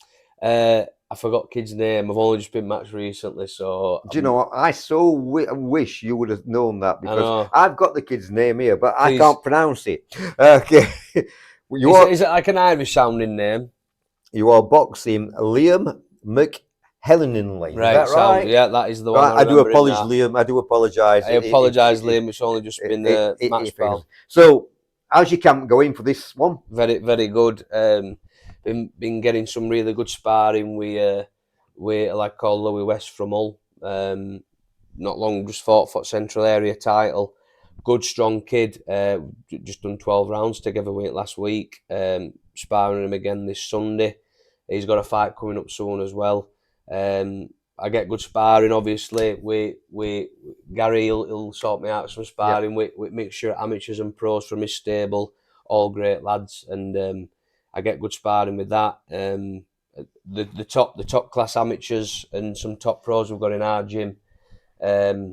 I forgot kid's name. I've only just been matched recently, so. Do you know what? I so wish you would have known that, because I've got the kid's name here, but I can't pronounce it. Okay. Is it like an Irish sounding name? You are boxing Liam McHellenley. Right, is that right? Yeah, that is the one. Right, I do apologise, Liam. I do apologise. I apologise, Liam. It's only just been the match, pal. So, how's your camp going for this one? Very, very good. Been getting some really good sparring with a lad called Louis West from Hull. Not long, just fought for Central Area title. Good, strong kid. Just done 12 rounds together with it last week. Sparring him again this Sunday. He's got a fight coming up soon as well. I get good sparring, obviously. Gary, he'll sort me out some sparring with mixture amateurs and pros from his stable. All great lads, and I get good sparring with that. The top class amateurs and some top pros we've got in our gym. That's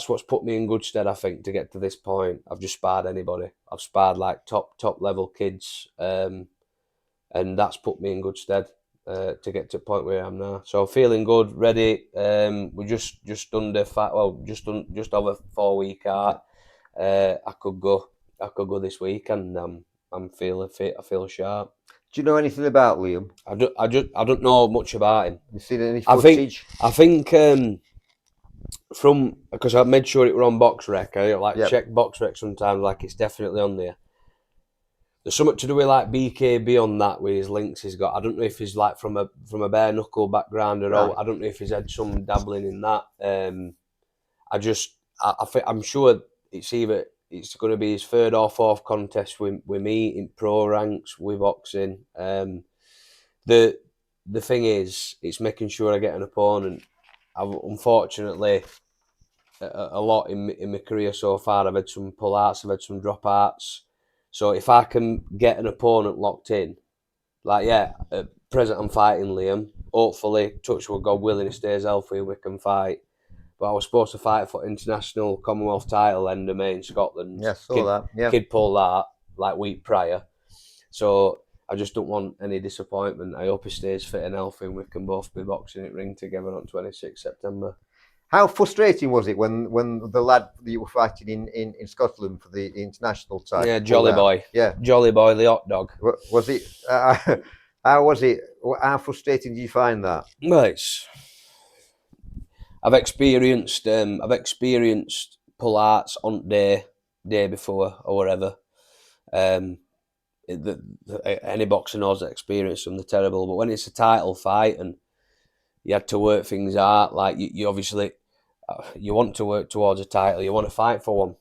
what's put me in good stead, I think, to get to this point. I've just sparred anybody. I've sparred like top level kids, and that's put me in good stead to get to the point where I am now. So feeling good, ready. We're just under just over 4 week out. I could go this week, and I'm feeling fit. I feel sharp. Do you know anything about Liam? I don't know much about him. You seen any footage? I think from, because I made sure it were on BoxRec. I check BoxRec sometimes, like it's definitely on there. There's something to do with like BKB on that with his links he's got. I don't know if he's like from a bare knuckle background or all. I don't know if he's had some dabbling in that. I'm sure it's going to be his third or fourth contest with me in pro ranks with boxing. The thing is, it's making sure I get an opponent. I've unfortunately a lot in my career so far. I've had some pull-outs, I've had some drop-outs. So if I can get an opponent locked in, like at present I'm fighting Liam. Hopefully, touch wood, God willing, he stays healthy, we can fight. But I was supposed to fight for international Commonwealth title end of May in Scotland. Yeah, saw that. Yeah. Kid pulled that like week prior. So I just don't want any disappointment. I hope he stays fit and healthy and we can both be boxing at ring together on 26 September. How frustrating was it when the lad that you were fighting in Scotland for the international title? Yeah, Jolly Boy. Yeah, Jolly Boy, the hot dog. Was it? How was it? How frustrating did you find that? Well, I've experienced pull arts on day before or whatever. Any boxer knows that experience them. They're terrible, but when it's a title fight and you had to work things out, like you obviously you want to work towards a title, you want to fight for one,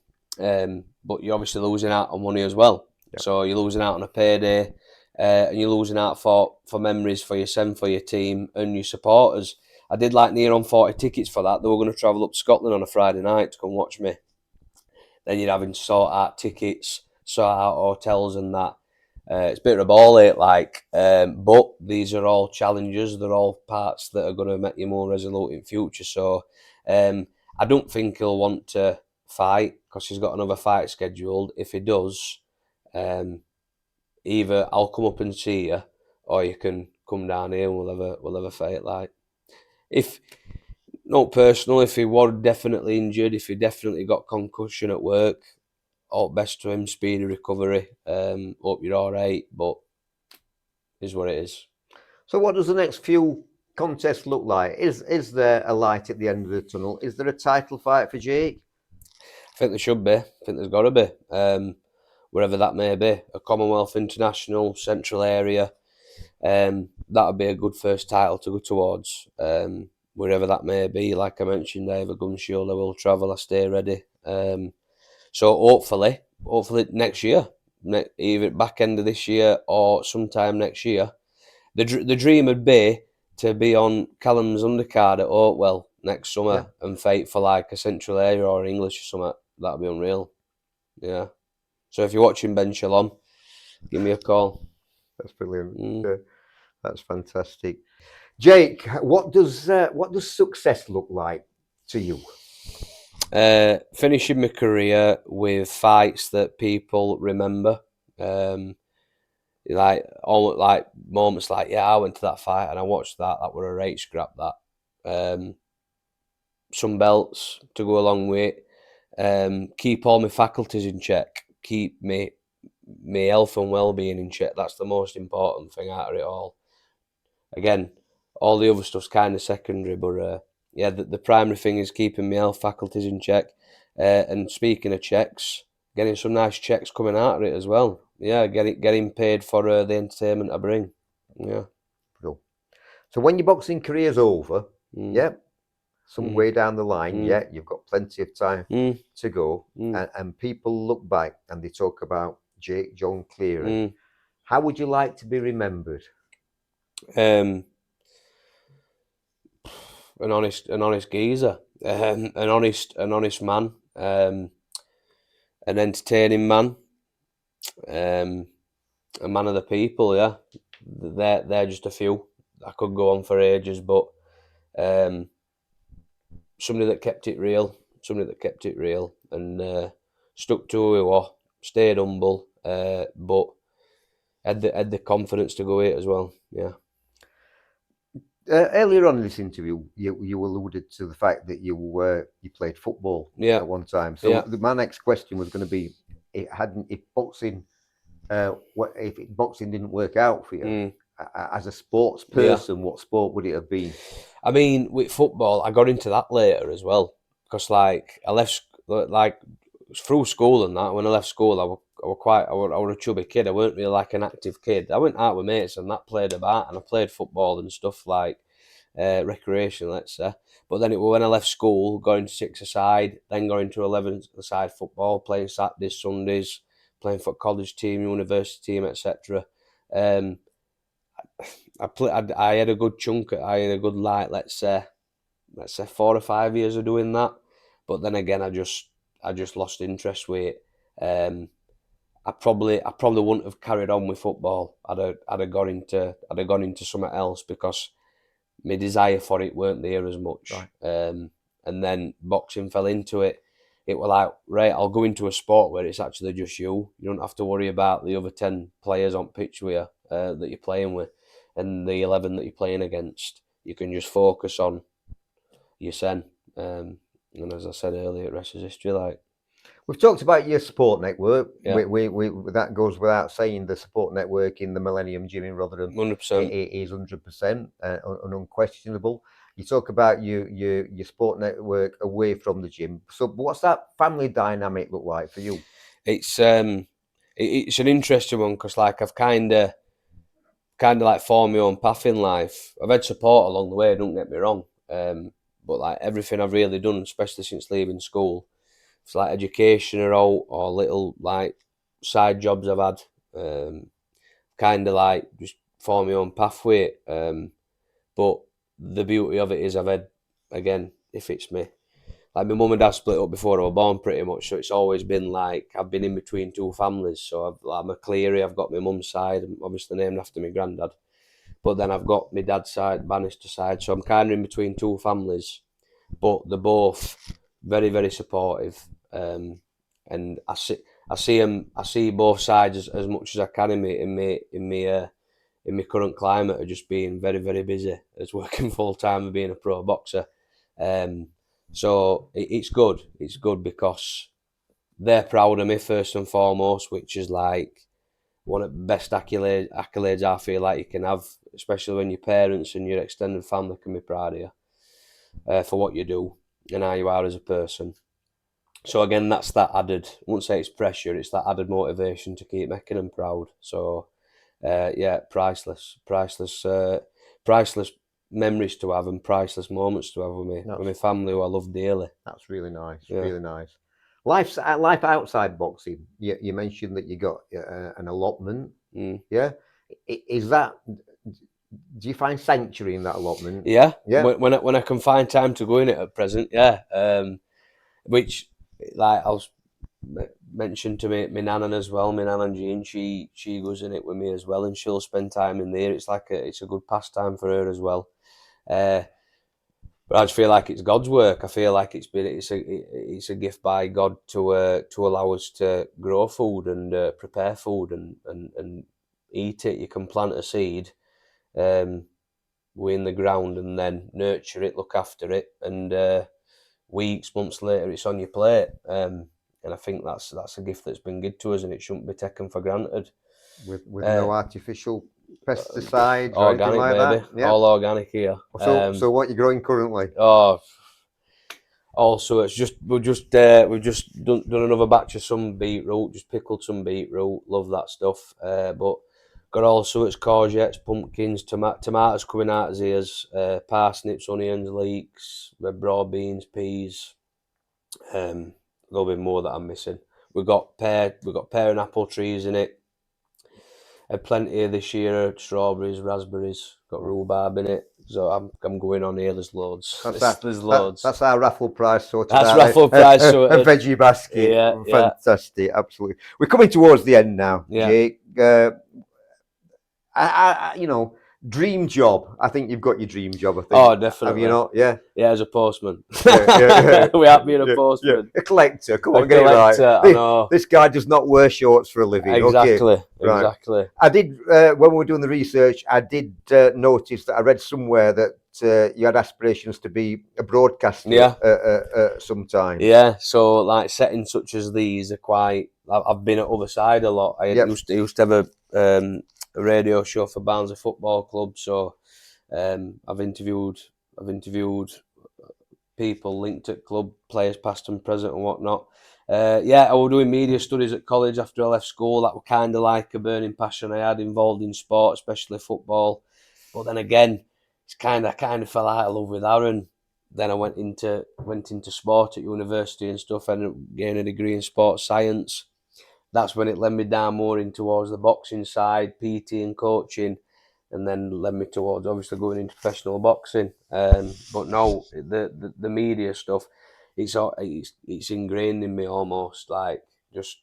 but you're obviously losing out on money as well. Yep. So you're losing out on a payday, and you're losing out for memories for your team and your supporters. I did like near on 40 tickets for that. They were going to travel up to Scotland on a Friday night to come watch me. Then you're having to sort out tickets, sort out hotels and that. It's a bit of a ball ache, but these are all challenges. They're all parts that are going to make you more resolute in future. So I don't think he'll want to fight because he's got another fight scheduled. If he does, either I'll come up and see you, or you can come down here and we'll have a fight. Like if not personal, if he was definitely injured, if he definitely got concussion at work, all best to him, speedy recovery. Hope you're all right, but is what it is. So, what does the next few contests look like? Is there a light at the end of the tunnel? Is there a title fight for Jake? I think there should be. I think there's got to be. Wherever that may be, a Commonwealth International, Central area. That would be a good first title to go towards. Wherever that may be, like I mentioned, I have a gun shield. I will travel. I stay ready. So hopefully next year, either back end of this year or sometime next year. The dream would be to be on Callum's undercard at Oakwell next summer and fight for like a Central area or English or something. That'd be unreal. Yeah. So if you're watching Ben Shalom, give me a call. That's brilliant. That's fantastic. Jake, what does success look like to you? Finishing my career with fights that people remember. Like moments like, yeah, I went to that fight and I watched that. That were a right scrap. That some belts to go along with it. Keep all my faculties in check. Keep me health and well-being in check. That's the most important thing out of it all. Again, all the other stuff's kind of secondary, but yeah, the primary thing is keeping my health faculties in check. And speaking of checks, getting some nice checks coming out of it as well. Yeah, getting paid for the entertainment I bring. Yeah. Cool. So when your boxing career's over, some way down the line, you've got plenty of time to go, and people look back and they talk about Jake Jon Cleary. How would you like to be remembered? An honest geezer, an honest man, an entertaining man, a man of the people. Yeah, they're just a few. I could go on for ages, but somebody that kept it real, and stuck to who he was, stayed humble, but had the confidence to go it as well. Yeah. Earlier on in this interview, you alluded to the fact that you played football at one time. So my next question was going to be, if boxing didn't work out for you as a sports person, what sport would it have been? I mean, with football, I got into that later as well because I left through school and that. When I left school, I were a chubby kid. I weren't really like an active kid. I went out with mates and that played about, and I played football and stuff like recreation, let's say. But then it was when I left school, going to 6-a-side, then going to 11-a-side football, playing Saturdays, Sundays, playing for college team, university team, etc. I had a good chunk. I had a good let's say 4 or 5 years of doing that. But then again, I just lost interest with it. I probably wouldn't have carried on with football. I'd have gone into something else because my desire for it weren't there as much. Right. And then boxing fell into it. It was like, right, I'll go into a sport where it's actually just you. You don't have to worry about the other 10 players on pitch with you that you're playing with and the 11 that you're playing against. You can just focus on your sen. And as I said earlier, the rest is history. Like, we've talked about your support network. Yeah. We that goes without saying. The support network in the Millennium Gym in Rotherham 100%. is 100% and unquestionable. You talk about your support network away from the gym. So, what's that family dynamic look like for you? It's an interesting one because like I've kind of like formed my own path in life. I've had support along the way. Don't get me wrong. But like everything I've really done, especially since leaving school, it's like education or little like side jobs I've had. Kind of like just form my own pathway. But the beauty of it is I've had, again, if it's me, like my mum and dad split up before I was born pretty much, so it's always been like I've been in between two families. So I'm a Cleary, I've got my mum's side, obviously named after my granddad, but then I've got my dad's side, Bannister side, so I'm kind of in between two families, but they're both very, very supportive, and I see both sides as much as I can in my current climate of just being very, very busy as working full time and being a pro boxer. So it's good. It's good because they're proud of me first and foremost, which is like one of the best accolades I feel like you can have, especially when your parents and your extended family can be proud of you for what you do and how you are as a person. So again, that's that added, I wouldn't say it's pressure, it's that added motivation to keep making them proud. So yeah, priceless memories to have and priceless moments to have with my family who I love dearly. That's really nice, really nice. Life outside boxing. You mentioned that you got an allotment. Yeah, is that? Do you find sanctuary in that allotment? Yeah. When I can find time to go in it at present, yeah. Which like I was mentioned to me, my nan as well. My nan Jean, she goes in it with me as well, and she'll spend time in there. It's like it's a good pastime for her as well. But I just feel like it's God's work. I feel like it's a gift by God to allow us to grow food and prepare food and eat it. You can plant a seed, in the ground, and then nurture it, look after it, and weeks, months later, it's on your plate. And I think that's a gift that's been given to us, and it shouldn't be taken for granted. With no artificial pesticides or organic, anything like baby. that. Yeah. All organic here. So what are you growing currently? Also, we've just done another batch of some beetroot. Just pickled some beetroot. Love that stuff. But got also it's courgettes, pumpkins, tomatoes coming out as ears, parsnips, onions, leeks, red broad beans, peas. A little bit more that I'm missing. We've got pear and apple trees in it. Had plenty of this year, strawberries, raspberries, got rhubarb in it. So I'm going on here. There's loads. There's loads. That's our raffle prize sorted. That's raffle prize sorted. A veggie basket. Yeah, fantastic. Absolutely. We're coming towards the end now, Jake. Dream job. I think you've got your dream job. I think. Oh, definitely. Have you not? Yeah. Yeah, as a postman. We have been a postman. A collector. Come on, get it right. I know. This guy does not wear shorts for a living. Exactly. Okay. Right. Exactly. I did when we were doing the research. I did notice that I read somewhere that you had aspirations to be a broadcaster. Yeah. Sometime. Yeah. So like settings such as these are quite. I've been at other side a lot. I used to have a radio show for Barnsley Football Club, so I've interviewed people linked at club, players past and present and whatnot. I was doing media studies at college after I left school. That was kind of like a burning passion I had involved in sport, especially football. But then again, it's kind of fell out of love with Aaron. Then I went into sport at university and stuff, and gained a degree in sports science. That's when it led me down more in towards the boxing side, PT and coaching, and then led me towards obviously going into professional boxing. But no, the media stuff, it's ingrained in me almost. Like just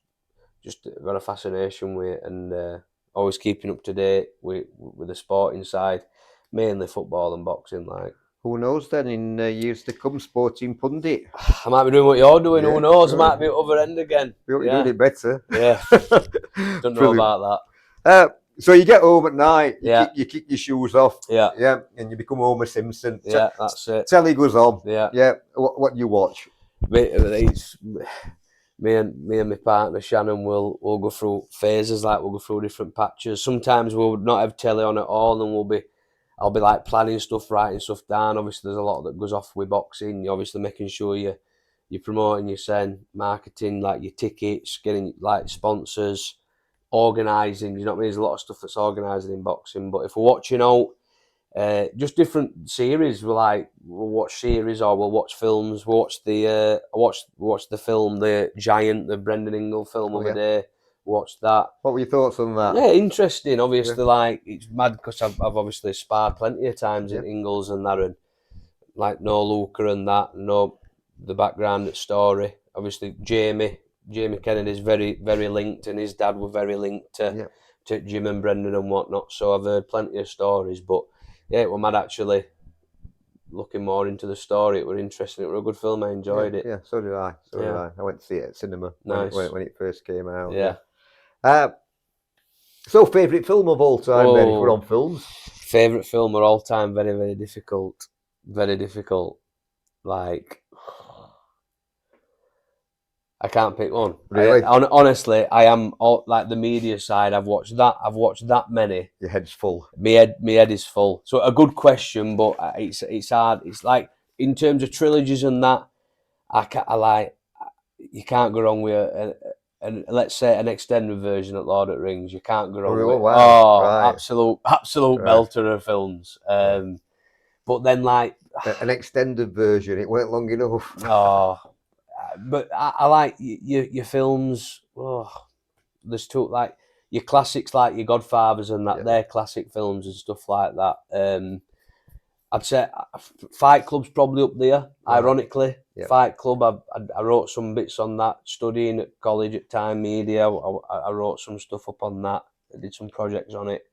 got a fascination with it, and always keeping up to date with the sporting side, mainly football and boxing. Like. Who knows then in years to come, sporting pundit. I might be doing what you're doing, who knows? I might be at the other end again. You're doing it better. Yeah. Don't know about that. So you get home at night, Yeah. you kick your shoes off, Yeah. yeah, and you become Homer Simpson. Yeah, that's it. Telly goes on. Yeah. Yeah. What do you watch? It's me and my partner Shannon will go through phases, like we'll go through different patches. Sometimes we'll not have telly on at all, and I'll be like planning stuff, writing stuff down. Obviously, there's a lot that goes off with boxing. You're obviously making sure you're promoting, you're saying marketing, like your tickets, getting like sponsors, organising. You know what I mean? There's a lot of stuff that's organising in boxing. But if we're watching out, just different series. We'll watch series or we'll watch films. We'll watch the watch the film The Giant, the Brendan Ingle film of the day. Watch that. What were your thoughts on that? Yeah, interesting. Obviously, like it's mad because I've obviously sparred plenty of times in Ingles and that, and like no Luca and that, no the background story. Obviously, Jamie Kennedy's very very linked, and his dad were very linked to Jim and Brendan and whatnot. So I've heard plenty of stories, but yeah, it was mad actually looking more into the story. It was interesting. It was a good film. I enjoyed it. Yeah, so did I. I went to see it at cinema when it first came out. Yeah. So, favourite film of all time then, if we're on films? Favourite film of all time, very, very difficult. Very difficult. Like, I can't pick one. Really? Honestly, I am like the media side. I've watched that many. Your head's full. My head is full. So a good question, but it's hard. It's like in terms of trilogies and that, you can't go wrong with and let's say an extended version of Lord of the Rings. You can't go wrong with. Wow. Right. Absolute belter of films. But then like an extended version, it weren't long enough. But I like your films. There's two like your classics, like your Godfathers and that. They're classic films and stuff like that. I'd say Fight Club's probably up there. Right. Ironically, Fight Club. I wrote some bits on that. Studying at college at Time Media, I wrote some stuff up on that. I did some projects on it.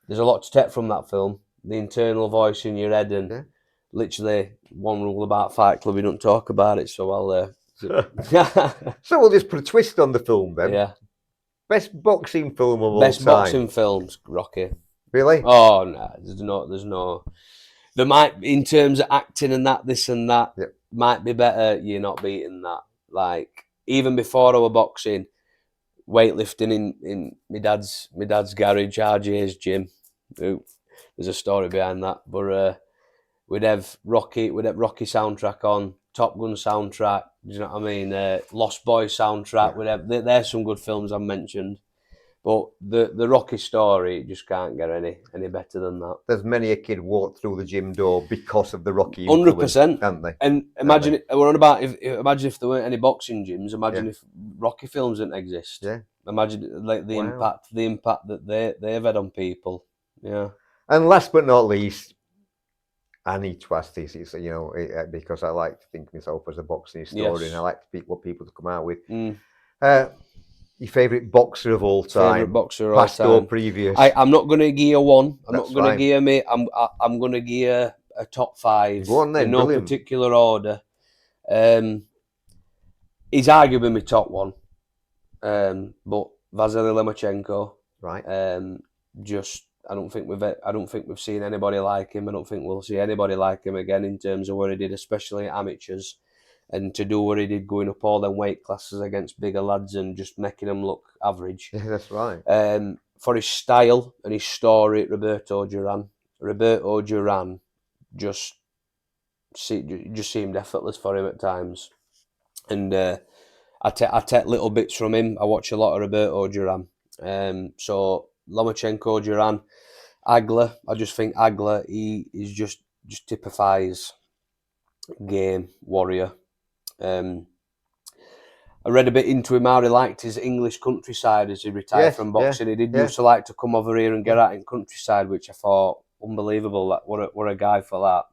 There's a lot to take from that film. The internal voice in your head, and literally one rule about Fight Club: you don't talk about it. So I'll. So we'll just put a twist on the film then. Yeah. Best boxing film of all time. Best boxing films, Rocky. Really? Oh no, there's no. There might, in terms of acting and that, this and that, might be better. You're not beating that. Like even before I was boxing, weightlifting in my dad's garage, RJ's gym. Ooh, there's a story behind that, but we'd have Rocky soundtrack on, Top Gun soundtrack. Do you know what I mean? Lost Boys soundtrack. We'd have. There's some good films I mentioned. But the Rocky story just can't get any better than that. There's many a kid walked through the gym door because of the Rocky 100%, haven't they? And imagine we're on about imagine if there weren't any boxing gyms. Imagine if Rocky films didn't exist. Yeah. Imagine like the impact that they've had on people. Yeah. And last but not least, I need to ask this. It's because I like to think myself as a boxing historian. I like to pick what people to come out with. Your favourite boxer of all time? Favourite boxer of past all time. Or previous? I'm not going to gear one. I'm not going to gear me. I'm going to gear a top five. Go on then, in no particular order. He's arguably my top one. But Vasily Lomachenko. Right. I don't think we've seen anybody like him. I don't think we'll see anybody like him again in terms of what he did, especially amateurs. And to do what he did, going up all them weight classes against bigger lads and just making them look average. Yeah, that's right. For his style and his story, Roberto Duran just seemed effortless for him at times. And I take little bits from him. I watch a lot of Roberto Duran. So Lomachenko, Duran, Agler. I just think Agler, he is just typifies game warrior. I read a bit into him how he liked his English countryside as he retired from boxing. He did used to like to come over here and get out in countryside, which I thought unbelievable. That what a guy for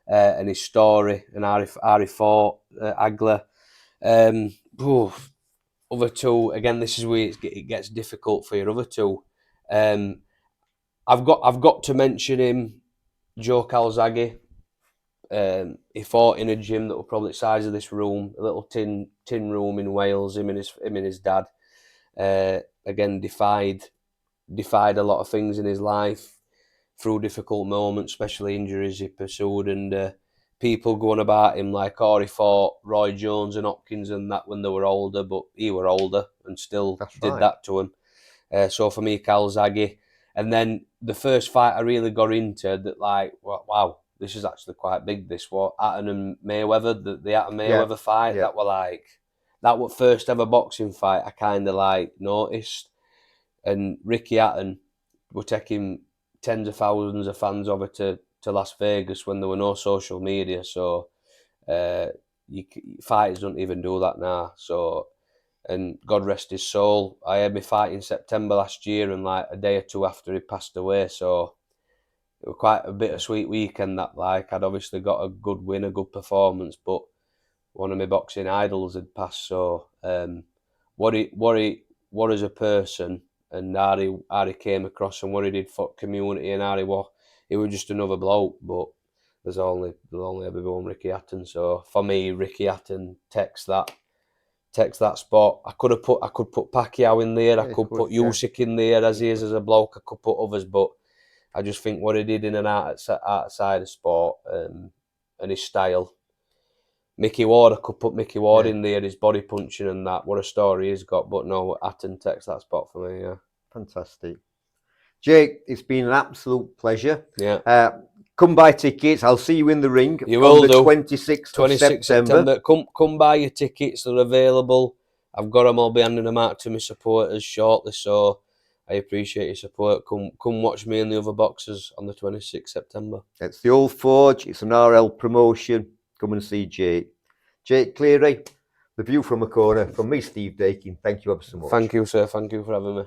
that. And his story and how he fought Agler. Other two, again, this is where it gets difficult for your other two. I've got to mention him, Joe Calzaghe. He fought in a gym that was probably the size of this room, a little tin room in Wales. Him and his dad again defied defied a lot of things in his life through difficult moments, especially injuries he pursued, and people going about him like, oh, he fought Roy Jones and Hopkins and that when they were older, but he were older and still did that to him. So for me, Calzaghe. And then the first fight I really got into that, like, wow, this is actually quite big, this was Hatton and Mayweather, the Hatton Mayweather fight. That was first ever boxing fight I kind of like noticed. And Ricky Hatton were taking tens of thousands of fans over to Las Vegas when there were no social media. So fighters don't even do that now. So, and God rest his soul, I had my fight in September last year, and like a day or two after he passed away. So it was quite a bittersweet weekend. That, like, I'd obviously got a good win, a good performance, but one of my boxing idols had passed. So what as a person, and how he came across, and what he did for community, and how he was just another bloke. But there'll only ever be one Ricky Hatton. So for me, Ricky Hatton takes that spot. I could put Pacquiao in there. I could put Usyk in there as he is as a bloke. I could put others, but I just think what he did in and outside of sport, and his style. Mickey Ward, I could put Mickey Ward in there, his body punching and that. What a story he's got. But no, Hatton takes that spot for me, yeah. Fantastic. Jake, it's been an absolute pleasure. Yeah. Come buy tickets. I'll see you in the ring on the 26th of September. Come buy your tickets. They're available. I've got them. I'll be handing them out to my supporters shortly. So I appreciate your support. Come watch me and the other boxers on the 26th September. It's the Old Forge. It's an RL promotion. Come and see Jake. Jake Cleary, the view from a corner. From me, Steve Dakin. Thank you ever so much. Thank you, sir. Thank you for having me.